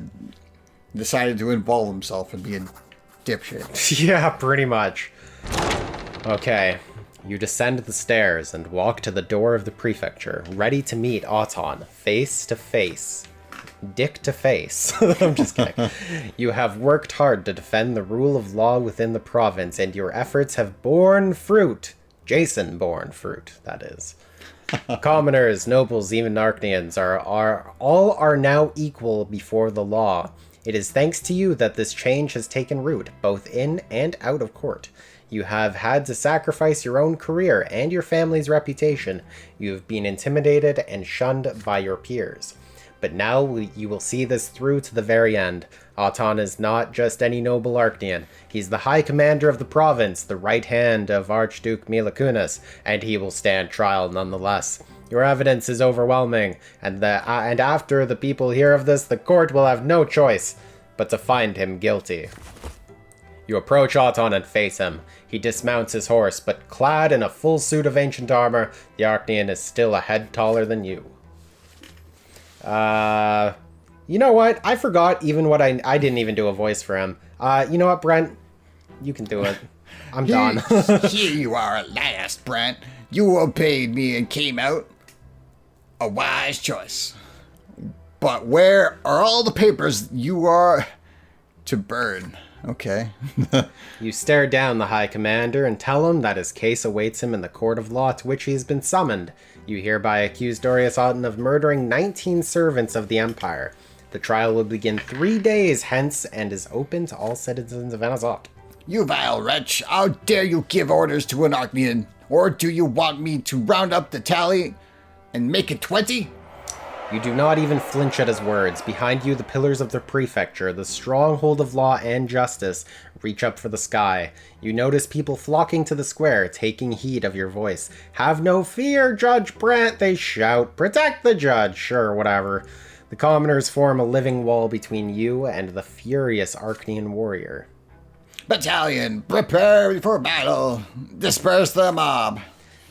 decided to involve himself and be a dipshit. Yeah, pretty much. Okay. You descend the stairs and walk to the door of the prefecture, ready to meet Auton, face to face. Dick to face. I'm just kidding. You have worked hard to defend the rule of law within the province, and your efforts have borne fruit. Jason borne fruit, that is. Commoners, nobles, even Arcnians are now equal before the law. It is thanks to you that this change has taken root, both in and out of court. You have had to sacrifice your own career and your family's reputation. You have been intimidated and shunned by your peers. But now you will see this through to the very end. Auton is not just any noble Arcnian. He's the High Commander of the province, the right hand of Archduke Milakunas, and he will stand trial nonetheless. Your evidence is overwhelming, and after the people hear of this, the court will have no choice but to find him guilty. You approach Auton and face him. He dismounts his horse, but clad in a full suit of ancient armor, the Arcnian is still a head taller than you. You know what? I forgot even what I didn't even do a voice for him. You know what, Brent? You can do it. I'm done. Here you are at last, Brent. You obeyed me and came out. A wise choice. But where are all the papers you are to burn? Okay. You stare down the High Commander and tell him that his case awaits him in the court of law to which he has been summoned. You hereby accuse Dorius Auton of murdering 19 servants of the Empire. The trial will begin 3 days hence and is open to all citizens of Anazot. You vile wretch, how dare you give orders to an Arcnian? Or do you want me to round up the tally and make it 20? You do not even flinch at his words. Behind you, the pillars of the prefecture, the stronghold of law and justice, reach up for the sky. You notice people flocking to the square, taking heed of your voice. Have no fear, Judge Brant, they shout. Protect the judge. Sure, whatever. The commoners form a living wall between you and the furious Arcnian warrior. Battalion, prepare for battle. Disperse the mob.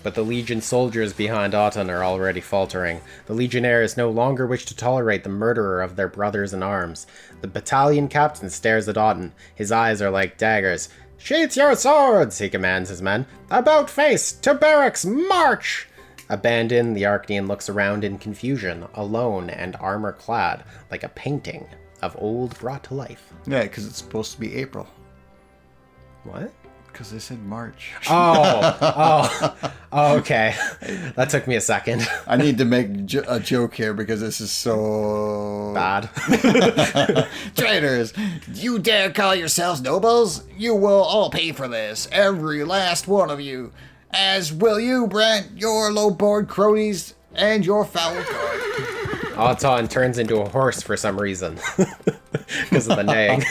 But the Legion soldiers behind Auton are already faltering. The Legionnaires no longer wish to tolerate the murderer of their brothers in arms. The battalion captain stares at Auton. His eyes are like daggers. Sheath your swords, he commands his men. About face, to barracks, march! Abandoned, the Arcnian looks around in confusion, alone and armor-clad, like a painting of old brought to life. Yeah, because it's supposed to be April. What? Because they said March. Oh, okay. That took me a second. I need to make a joke here because this is so bad. Traitors, you dare call yourselves nobles? You will all pay for this, every last one of you. As will you, Brent, your low-born cronies, and your foul guard. Auton turns into a horse for some reason. Because of the neighing.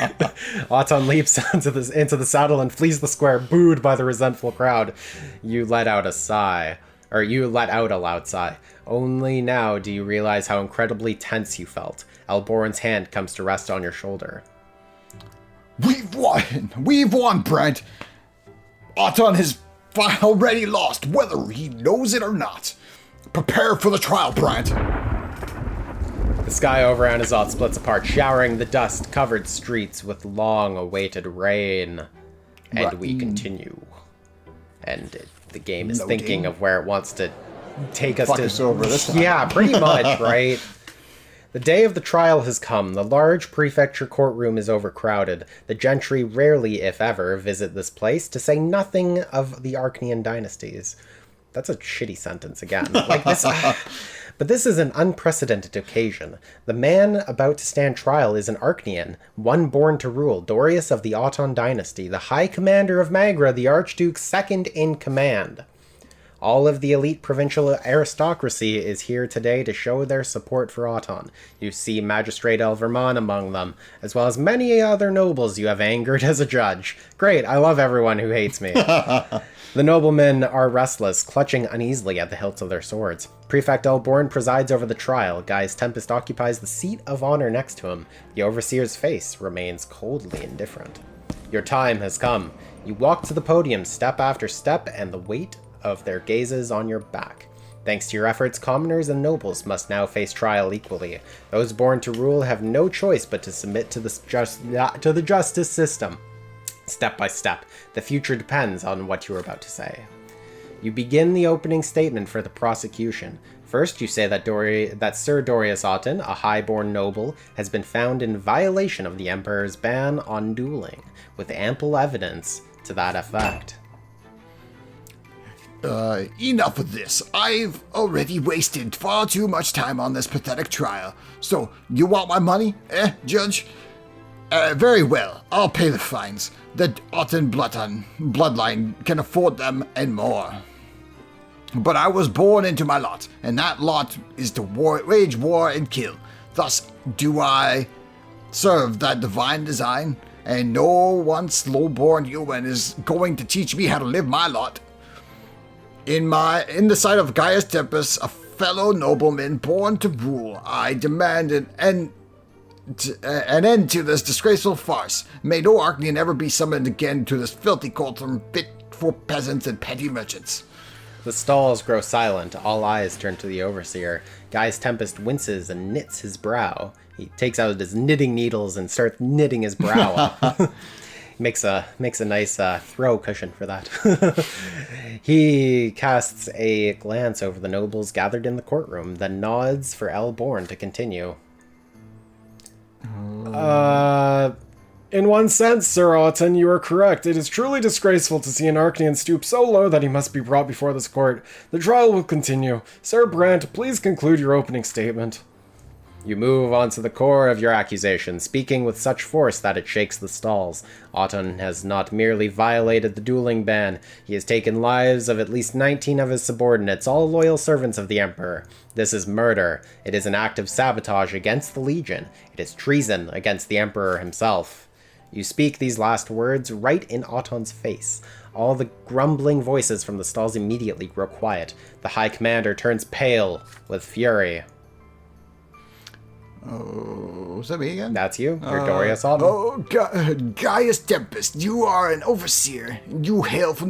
Auton leaps into the saddle and flees the square, booed by the resentful crowd. You let out a sigh. Or you let out a loud sigh. Only now do you realize how incredibly tense you felt. Alboran's hand comes to rest on your shoulder. We've won! We've won, Brent! Auton has already lost, whether he knows it or not. Prepare for the trial, Brent. The sky over Anazot splits apart, showering the dust-covered streets with long-awaited rain. And we continue. And the game is thinking of where it wants to take us to... us over this time. Yeah, pretty much, right? The day of the trial has come. The large prefecture courtroom is overcrowded. The gentry rarely, if ever, visit this place, to say nothing of the Arcnian dynasties. That's a shitty sentence again. Like this. But this is an unprecedented occasion. The man about to stand trial is an Archnean, one born to rule, Dorius of the Auton dynasty, the High Commander of Magra, the Archduke's second in command. All of the elite provincial aristocracy is here today to show their support for Auton. You see Magistrate Elvermon among them, as well as many other nobles you have angered as a judge. Great, I love everyone who hates me. The noblemen are restless, clutching uneasily at the hilts of their swords. Prefect Elborn presides over the trial. Gaius Tempest occupies the seat of honor next to him. The overseer's face remains coldly indifferent. Your time has come. You walk to the podium step after step, and the weight of their gazes on your back. Thanks to your efforts, commoners and nobles must now face trial equally. Those born to rule have no choice but to submit to the justice system. Step by step, the future depends on what you are about to say. You begin the opening statement for the prosecution. First, you say that Sir Dorius Auton, a high-born noble, has been found in violation of the Emperor's ban on dueling, with ample evidence to that effect. Enough of this. I've already wasted far too much time on this pathetic trial. So, you want my money, Judge? Very well. I'll pay the fines. The Auton bloodline can afford them and more. But I was born into my lot, and that lot is to wage war and kill. Thus do I serve that divine design, and no one slow-born human is going to teach me how to live my lot. In the sight of Gaius Tempest, a fellow nobleman born to rule, I demand an end to this disgraceful farce. May no Archnean ever be summoned again to this filthy cauldron fit for peasants and petty merchants. The stalls grow silent. All eyes turn to the overseer. Gaius Tempest winces and knits his brow. He takes out his knitting needles and starts knitting his brow. Makes a nice throw cushion for that. He casts a glance over the nobles gathered in the courtroom, then nods for Elborn to continue. In one sense, Sir Auton, you are correct. It is truly disgraceful to see an Archnean stoop so low that he must be brought before this court. The trial will continue. Sir Brante, please conclude your opening statement. You move on to the core of your accusation, speaking with such force that it shakes the stalls. Auton has not merely violated the dueling ban, he has taken lives of at least 19 of his subordinates, all loyal servants of the Emperor. This is murder. It is an act of sabotage against the Legion. It is treason against the Emperor himself. You speak these last words right in Auton's face. All the grumbling voices from the stalls immediately grow quiet. The High Commander turns pale with fury. Oh, is that me again? That's you. You're Dorius Auton. Oh, Gaius Tempest, you are an overseer. You hail from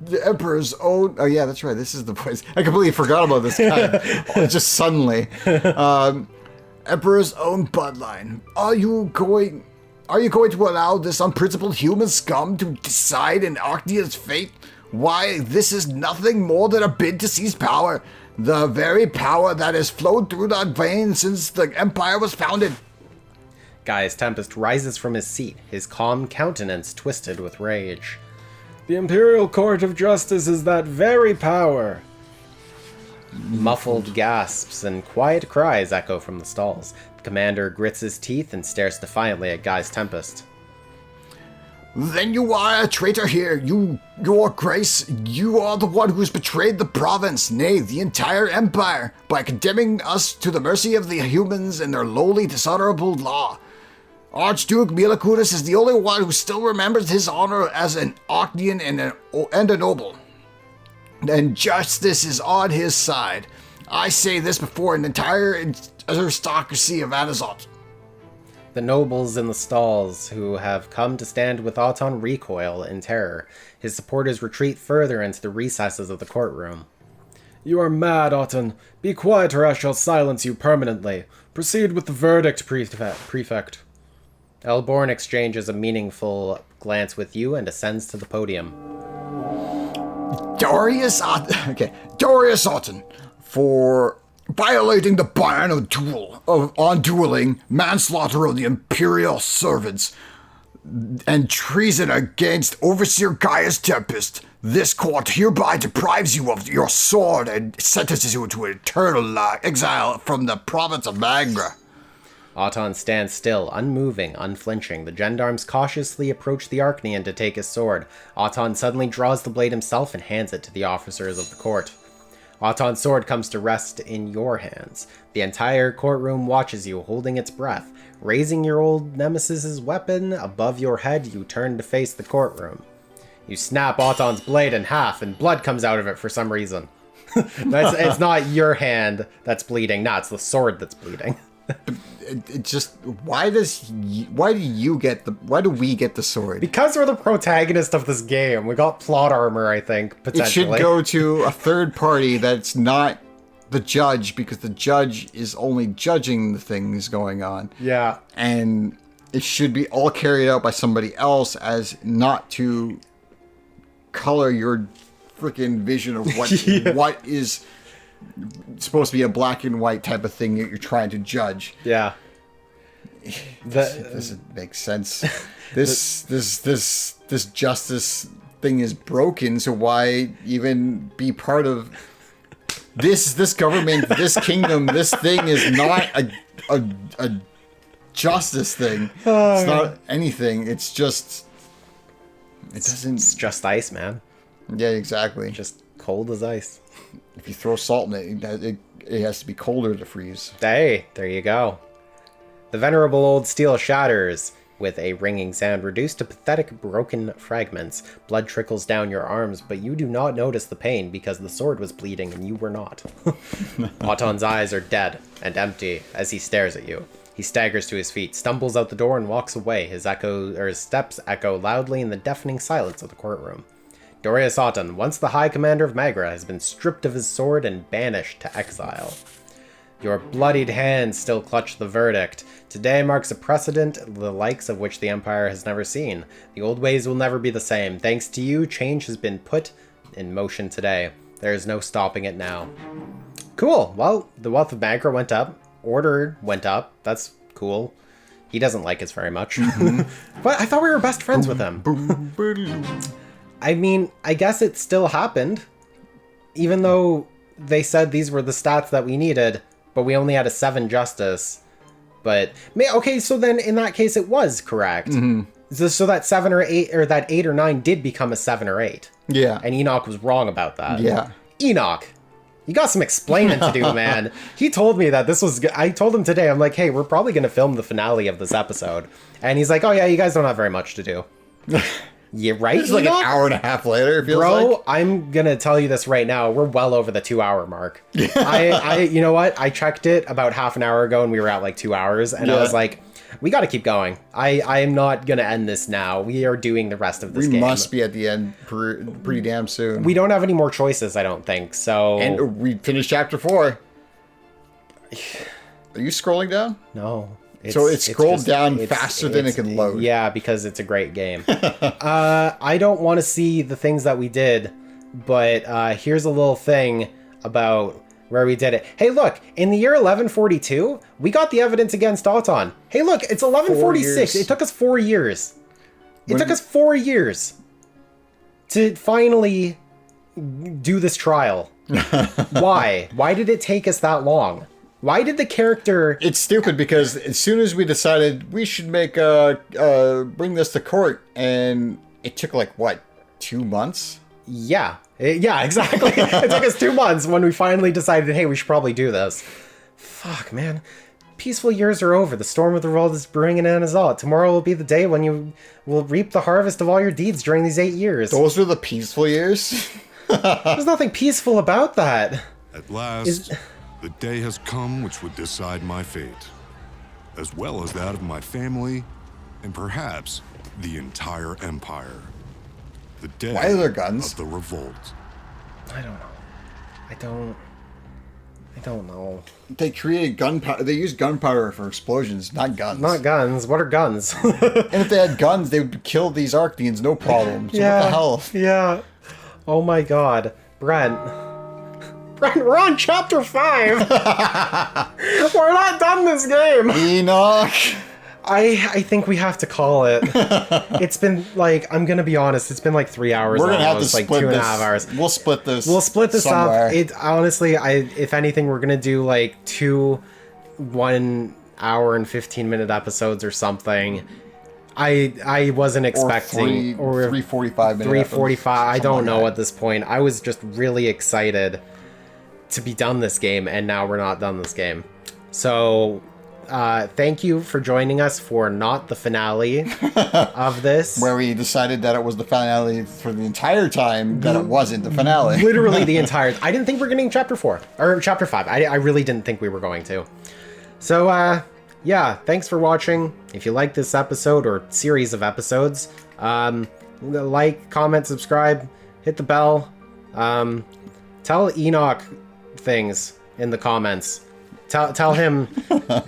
the Emperor's own... Oh, yeah, that's right. This is the voice. I completely forgot about this guy. Just suddenly. Emperor's own bloodline. Are you going to allow this unprincipled human scum to decide an Archnean's fate? Why, this is nothing more than a bid to seize power. The very power that has flowed through the veins since the Empire was founded. Gaius Tempest rises from his seat, his calm countenance twisted with rage. The Imperial Court of Justice is that very power. Muffled gasps and quiet cries echo from the stalls. The commander grits his teeth and stares defiantly at Gaius Tempest. Then you are a traitor here, your grace. You are the one who has betrayed the province, nay, the entire empire, by condemning us to the mercy of the humans and their lowly, dishonorable law. Archduke Milacudus is the only one who still remembers his honor as an Archnean and a noble. And justice is on his side. I say this before an entire aristocracy of Anazot. The nobles in the stalls who have come to stand with Auton recoil in terror. His supporters retreat further into the recesses of the courtroom. You are mad, Auton. Be quiet or I shall silence you permanently. Proceed with the verdict, Prefect. Elborn exchanges a meaningful glance with you and ascends to the podium. Dorius Auton, for violating the ban on dueling, manslaughter of the Imperial servants, and treason against Overseer Gaius Tempest, this court hereby deprives you of your sword and sentences you to eternal exile from the province of Magra. Auton stands still, unmoving, unflinching. The gendarmes cautiously approach the Archnean to take his sword. Auton suddenly draws the blade himself and hands it to the officers of the court. Auton's sword comes to rest in your hands. The entire courtroom watches you, holding its breath. Raising your old nemesis's weapon above your head, you turn to face the courtroom. You snap Auton's blade in half, and blood comes out of it for some reason. It's not your hand that's bleeding. No, it's the sword that's bleeding. It just why do we get the sword? Because we're the protagonist of this game. We got plot armor, I think, potentially. It should go to a third party that's not the judge, because the judge is only judging the things going on. Yeah. And it should be all carried out by somebody else, as not to color your freaking vision of what what is supposed to be a black and white type of thing that you're trying to judge. Yeah. This doesn't make sense. This justice thing is broken, so why even be part of this government, this kingdom? This thing is not a justice thing. It's not anything. It's just It's just ice, man. Yeah, exactly. Just cold as ice. If you throw salt in it, it has to be colder to freeze. Hey, there you go. The venerable old steel shatters with a ringing sound, reduced to pathetic broken fragments. Blood trickles down your arms, but you do not notice the pain because the sword was bleeding and you were not. Auton's eyes are dead and empty as he stares at you. He staggers to his feet, stumbles out the door, and walks away. His steps echo loudly in the deafening silence of the courtroom. Dorius Auton, once the High Commander of Magra, has been stripped of his sword and banished to exile. Your bloodied hands still clutch the verdict. Today marks a precedent, the likes of which the Empire has never seen. The old ways will never be the same. Thanks to you, change has been put in motion today. There is no stopping it now. Cool. Well, the wealth of Magra went up. Order went up. That's cool. He doesn't like us very much. But I thought we were best friends with him. I mean, I guess it still happened. Even though they said these were the stats that we needed, but we only had a 7 justice. But, okay, so then in that case it was correct. So that 7 or 8, or that 8 or 9 did become a 7 or 8. Yeah. And Enoch was wrong about that. Yeah. Enoch, you got some explaining to do, man. He told me that this was... I told him today, I'm like, hey, we're probably going to film the finale of this episode. And he's like, oh yeah, you guys don't have very much to do. Yeah, right? It's like Enoch? an hour and a half later, it feels Bro, like. I'm going to tell you this right now. We're well over the 2-hour mark. I you know what? I checked it about half an hour ago and we were at like 2 hours. And I was like, we got to keep going. I am not going to end this now. We are doing the rest of this game. We must be at the end pretty damn soon. We don't have any more choices, I don't think. So. And we finished chapter 4. Are you scrolling down? No. So it scrolled down faster than it can load. Yeah, because it's a great game. I don't want to see the things that we did, but here's a little thing about where we did it. Hey, look, in the year 1142, we got the evidence against Auton. Hey, look, it's 1146. It took us 4 years. It took us 4 years to finally do this trial. Why? Why did it take us that long? Why did the character... It's stupid because as soon as we decided we should bring this to court, and it took like, what, 2 months? Yeah. Yeah, exactly. It took us 2 months when we finally decided, hey, we should probably do this. Fuck, man. Peaceful years are over. The storm of the world is brewing in Anazal. Tomorrow will be the day when you will reap the harvest of all your deeds during these 8 years. Those were the peaceful years? There's nothing peaceful about that. At last... The day has come which would decide my fate, as well as that of my family, and perhaps the entire empire. The day Why are there guns? of the revolt. I don't know. I don't know. They created gunpowder. They used gunpowder for explosions, not guns. Not guns. What are guns? And if they had guns, they would kill these Arctians, no problem. So what the hell? Yeah. Oh my god. Brent, we're on chapter 5. We're not done this game. Enoch. I think we have to call it. It's been like, I'm gonna be honest, it's been like 3 hours. We're gonna have to almost, like split 2.5 this. hours. We'll split this. We'll split this somewhere. up. It honestly, if anything, we're gonna do like 2 1 hour and 15-minute episodes or something. I wasn't expecting or 3:45 minutes. 3:45. I don't know that. at this point. I was just really excited to be done this game, and now we're not done this game. So, thank you for joining us for not the finale of this. Where we decided that it was the finale for the entire time that it wasn't the finale. Literally the entire... I didn't think we were getting chapter 4. Or chapter 5. I really didn't think we were going to. So, yeah, thanks for watching. If you like this episode or series of episodes, like, comment, subscribe, hit the bell. Tell Enoch things in the comments. Tell him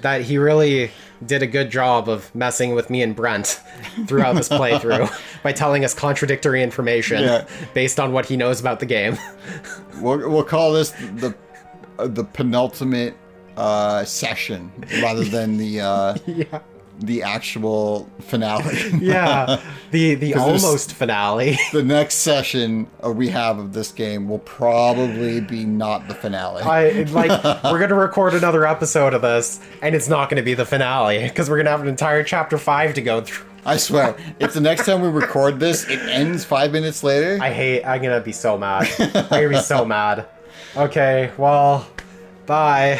that he really did a good job of messing with me and Brent throughout this playthrough by telling us contradictory information based on what he knows about the game. We'll call this the penultimate session rather than the actual finale. Yeah, the almost finale. The next session we have of this game will probably be not the finale. We're gonna record another episode of this, and it's not gonna be the finale because we're gonna have an entire chapter 5 to go through. I swear, if the next time we record this, it ends 5 minutes later. I'm gonna be so mad. I'm gonna be so mad. Okay, well, bye.